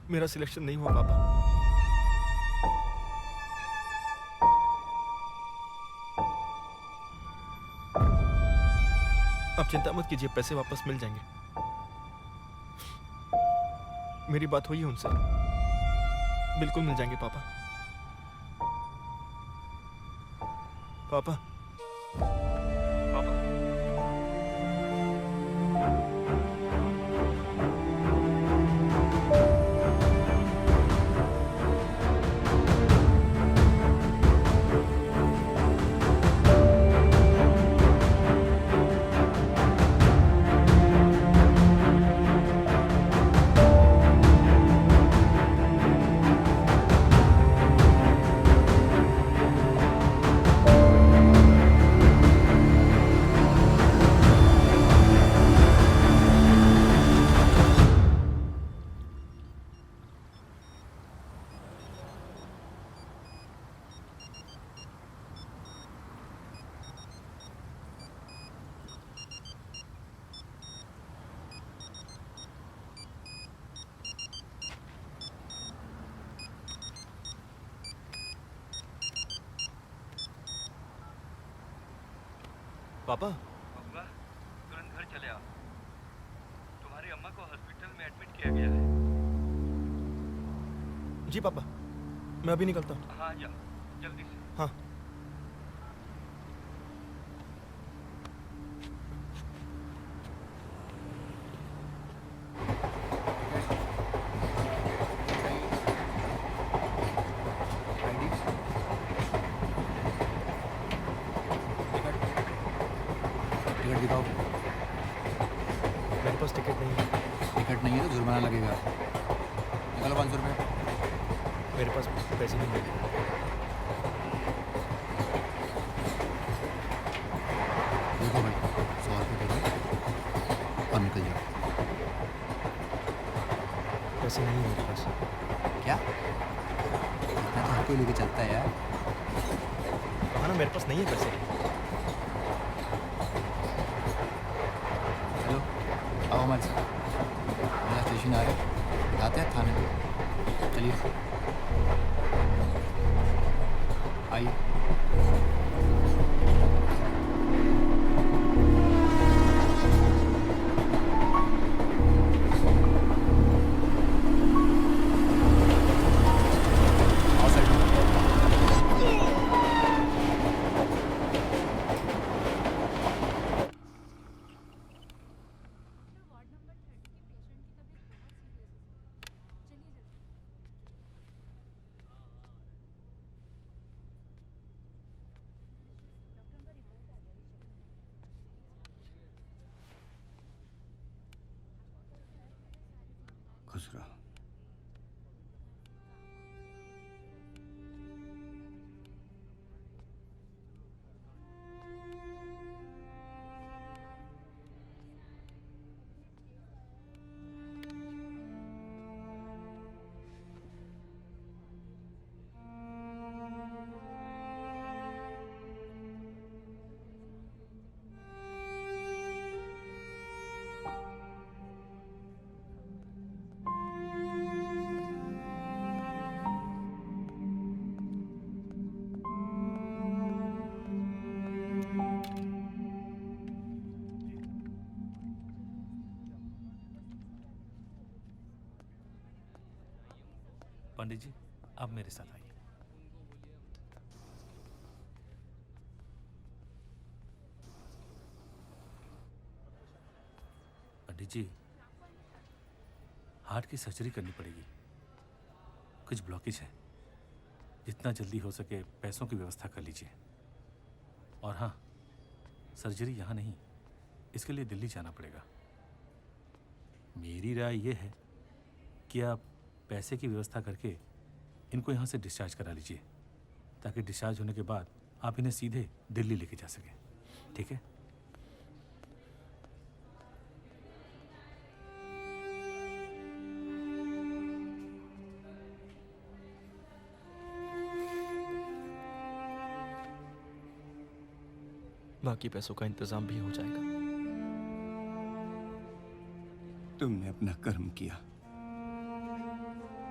मेरा सिलेक्शन नहीं हुआ पापा। आप चिंता मत कीजिए, पैसे वापस मिल जाएंगे। मेरी बात हुई है उनसे, बिल्कुल मिल जाएंगे पापा। पापा, पापा, पापा, बबुआ, तुरंत घर चले आओ। तुम्हारी अम्मा को हॉस्पिटल में एडमिट किया गया है। जी पापा, मैं अभी निकलता हूँ। हाँ जाओ, जल्दी से। हाँ। टिकट दिखाओ। मेरे पास टिकट नहीं है। टिकट नहीं है तो जुर्माना लगेगा। निकालो 500 रुपये। मेरे पास पैसे नहीं है। देखो भाई, 100 रुपये दे दो और निकल जाओ। पैसे नहीं है मेरे पास। क्या? इतना तो हर कोई लेके चलता है यार। कहा ना मेरे पास नहीं है पैसे। हेलो, आओ हमारे साथ। मेरा स्टेशन आ रहा है, आते हैं थाने पे। चलिए आइए। आओ साइड में। खुश रहो। पंडित जी, आप मेरे साथ आइए। पंडित जी, हार्ट की सर्जरी करनी पड़ेगी। कुछ ब्लॉकेज है। जितना जल्दी हो सके पैसों की व्यवस्था कर लीजिए। और हाँ, सर्जरी यहाँ नहीं, इसके लिए दिल्ली जाना पड़ेगा। मेरी राय ये है कि आप पैसे की व्यवस्था करके इनको यहाँ से डिस्चार्ज करा लीजिए, ताकि डिस्चार्ज होने के बाद आप इन्हें सीधे दिल्ली लेके जा सकें। ठीक है? बाकी पैसों का इंतजाम भी हो जाएगा। तुमने अपना कर्म किया,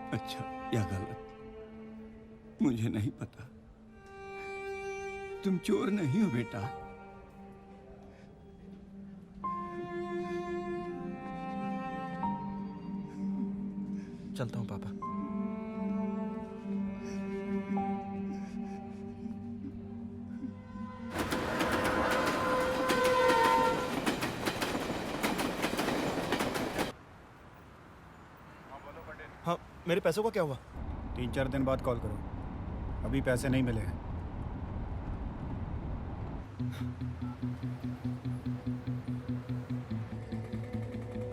अच्छा या गलत मुझे नहीं पता। तुम चोर नहीं हो बेटा। चलता हूँ पापा। हाँ, मेरे पैसों का क्या हुआ? 3-4 दिन बाद कॉल करो, अभी पैसे नहीं मिले हैं।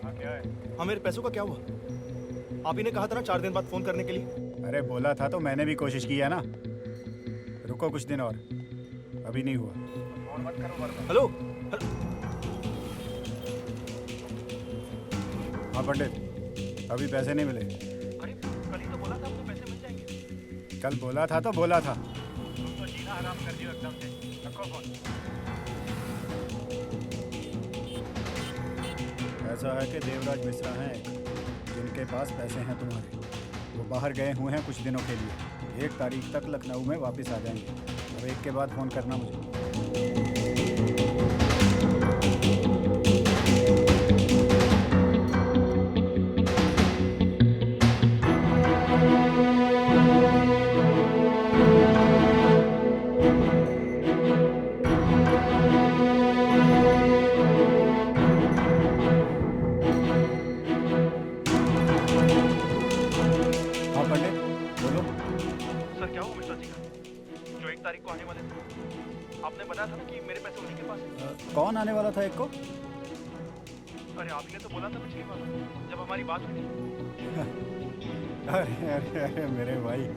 हाँ, क्या है? हाँ, मेरे पैसों का क्या हुआ? आप ही ने कहा था ना 4 दिन बाद फोन करने के लिए। अरे बोला था तो मैंने भी कोशिश की है ना। रुको कुछ दिन और, अभी नहीं हुआ। फोन मत करो। हेलो। हाँ पंडित, अभी पैसे नहीं मिले। कल ही तो बोला था आपको पैसे मिल जाएंगे। कल बोला था तो बोला था। तुम तो जीना हराम कर दियो एकदम से। रखो फोन। ऐसा है कि देवराज मिश्रा हैं जिनके पास पैसे हैं तुम्हारे। वो बाहर गए हुए हैं कुछ दिनों के लिए। 1 तारीख तक लखनऊ में वापस आ जाएंगे। अब 1 के बाद फ़ोन करना मुझे। कौन आने वाला था 1 को? अरे आप ही ने तो बोला था पिछली बार जब हमारी बात हुई थी। अरे अरे अरे मेरे भाई,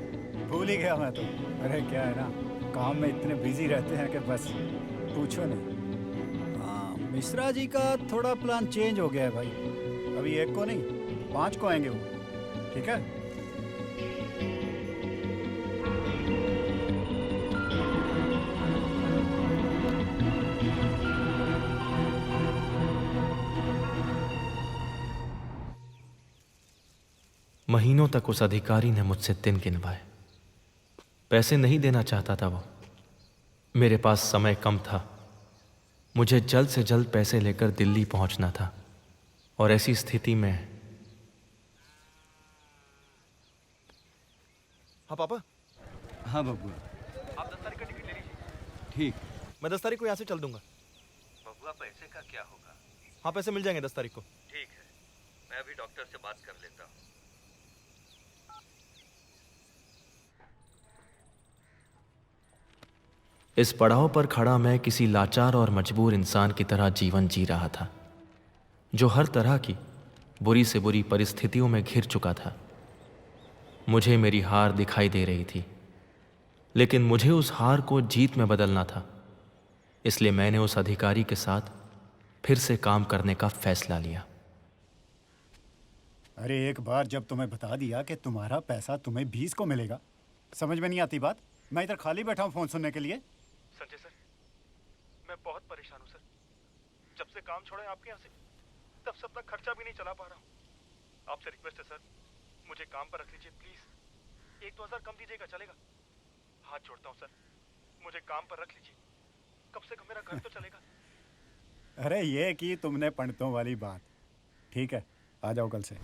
भूल ही गया मैं तो। अरे क्या है ना, काम में इतने बिजी रहते हैं कि बस पूछो नहीं। हाँ, मिश्रा जी का थोड़ा प्लान चेंज हो गया है भाई। अभी 1 को नहीं 5 को आएंगे वो। ठीक है? महीनों तक उस अधिकारी ने मुझसे दिन गिनवाए। पैसे नहीं देना चाहता था वो। मेरे पास समय कम था। मुझे जल्द से जल्द पैसे लेकर दिल्ली पहुंचना था। और ऐसी स्थिति में। हाँ पापा। हाँ बबुआ। आप 10 तारीख का टिकट ले लीजिए। ठीक। मैं 10 तारीख को यहाँ से चल दूंगा। बबुआ पैसे का क्या होगा? हाँ, पैसे मिल जाएंगे 10 तारीख को। ठीक है, मैं अभी डॉक्टर से बात कर लेता हूँ। इस पड़ाव पर खड़ा मैं किसी लाचार और मजबूर इंसान की तरह जीवन जी रहा था, जो हर तरह की बुरी से बुरी परिस्थितियों में घिर चुका था। मुझे मेरी हार दिखाई दे रही थी, लेकिन मुझे उस हार को जीत में बदलना था। इसलिए मैंने उस अधिकारी के साथ फिर से काम करने का फैसला लिया। अरे एक बार जब तुम्हें बता दिया कि तुम्हारा पैसा तुम्हें 20 को मिलेगा, समझ में नहीं आती बात? मैं इधर खाली बैठा हूँ फोन सुनने के लिए। संजय सर, मैं बहुत परेशान हूँ सर। जब से काम छोड़ा है आपके यहाँ से, तब से अपना खर्चा भी नहीं चला पा रहा हूँ। आपसे रिक्वेस्ट है सर, मुझे काम पर रख लीजिए प्लीज। 1-2 हज़ार कम दीजिएगा, चलेगा? हाथ जोड़ता हूँ सर, मुझे काम पर रख लीजिए। कब से कम मेरा घर तो चलेगा। अरे ये की तुमने पंडितों वाली बात। ठीक है, आ जाओ कल से।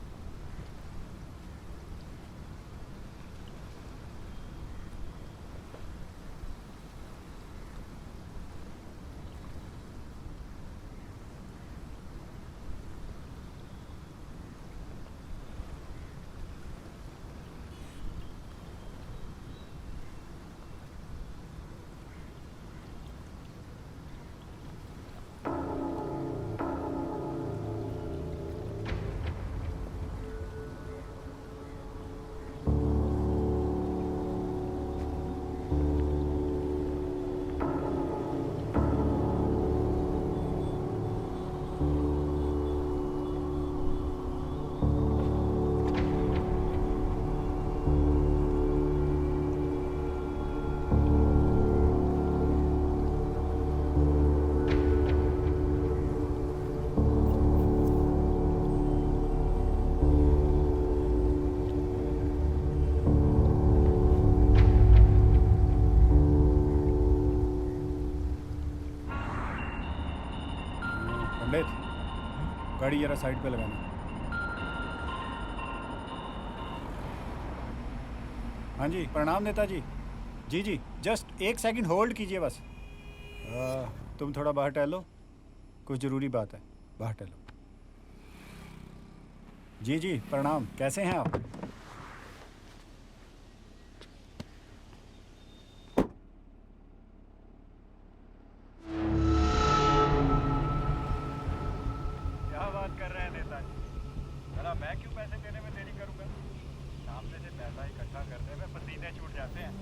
गाड़ी जरा साइड पे लगाना। हाँ जी, प्रणाम नेताजी। जी जी, जस्ट 1 सेकंड होल्ड कीजिए बस। तुम थोड़ा बाहर टहलो, कुछ ज़रूरी बात है, बाहर टहलो। जी जी, प्रणाम। कैसे हैं आप? क्या बात कर रहे हैं नेताजी? भला मैं क्यों पैसे देने में देरी करूंगा? सामने से पैसा इकट्ठा करने में पसीने छूट जाते हैं।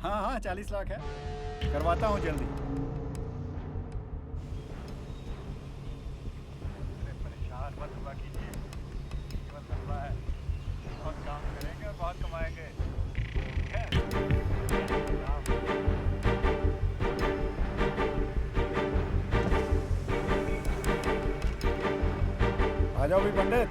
हाँ हाँ, 40 लाख है, करवाता हूँ जल्दी। अरे परेशान मत हुआ कीजिए, जीवन लंबा है, बहुत काम करेंगे और बहुत कमाएंगे। ठीक है? आ जाओ भी पंडित।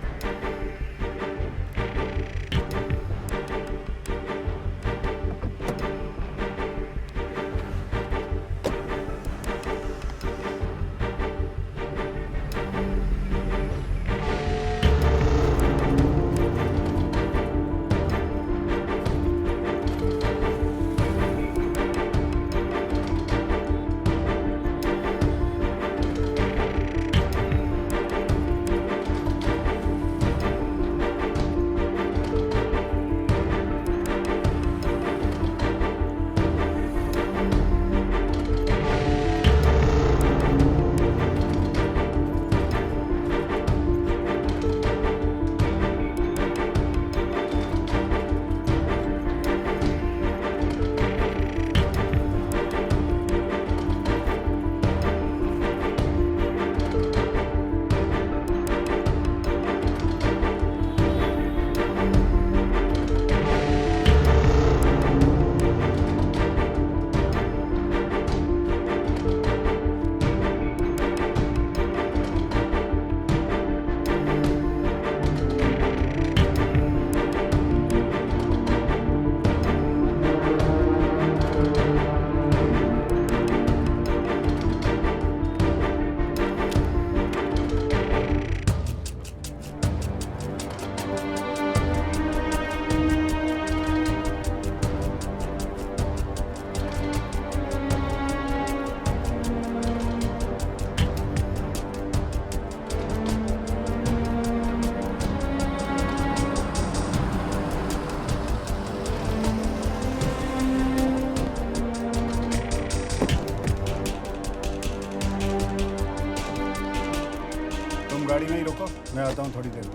गाड़ी में ही रुको, मैं आता हूँ थोड़ी देर में।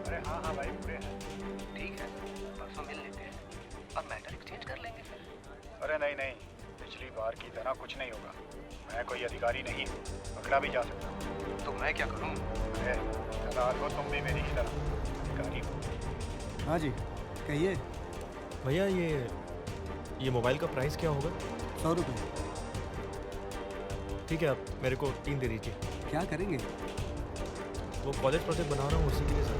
अरे हाँ हाँ भाई, पूरे हैं। ठीक है, परसों मिल लेते हैं और मैटर एक्सचेंज कर लेंगे फिर। अरे नहीं नहीं, पिछली बार की तरह कुछ नहीं होगा। मैं कोई अधिकारी नहीं हूँ, पकड़ा भी जा सकता हूँ। तो मैं क्या करूँ? अरे सरदार हो तुम भी मेरी ही तरह अधिकारी हो। हाँ जी, कहिए। भैया ये मोबाइल का प्राइस क्या होगा? 100 रुपये। ठीक है, आप मेरे को 3 दे दीजिए। क्या करेंगे? वो कॉलेज प्रोजेक्ट बना रहा हूँ, उसी के लिए सर।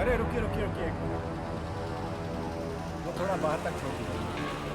अरे रुकिए रुकिए रुकिए, एक मिनट। वो थोड़ा बाहर तक छोड़ दीजिए।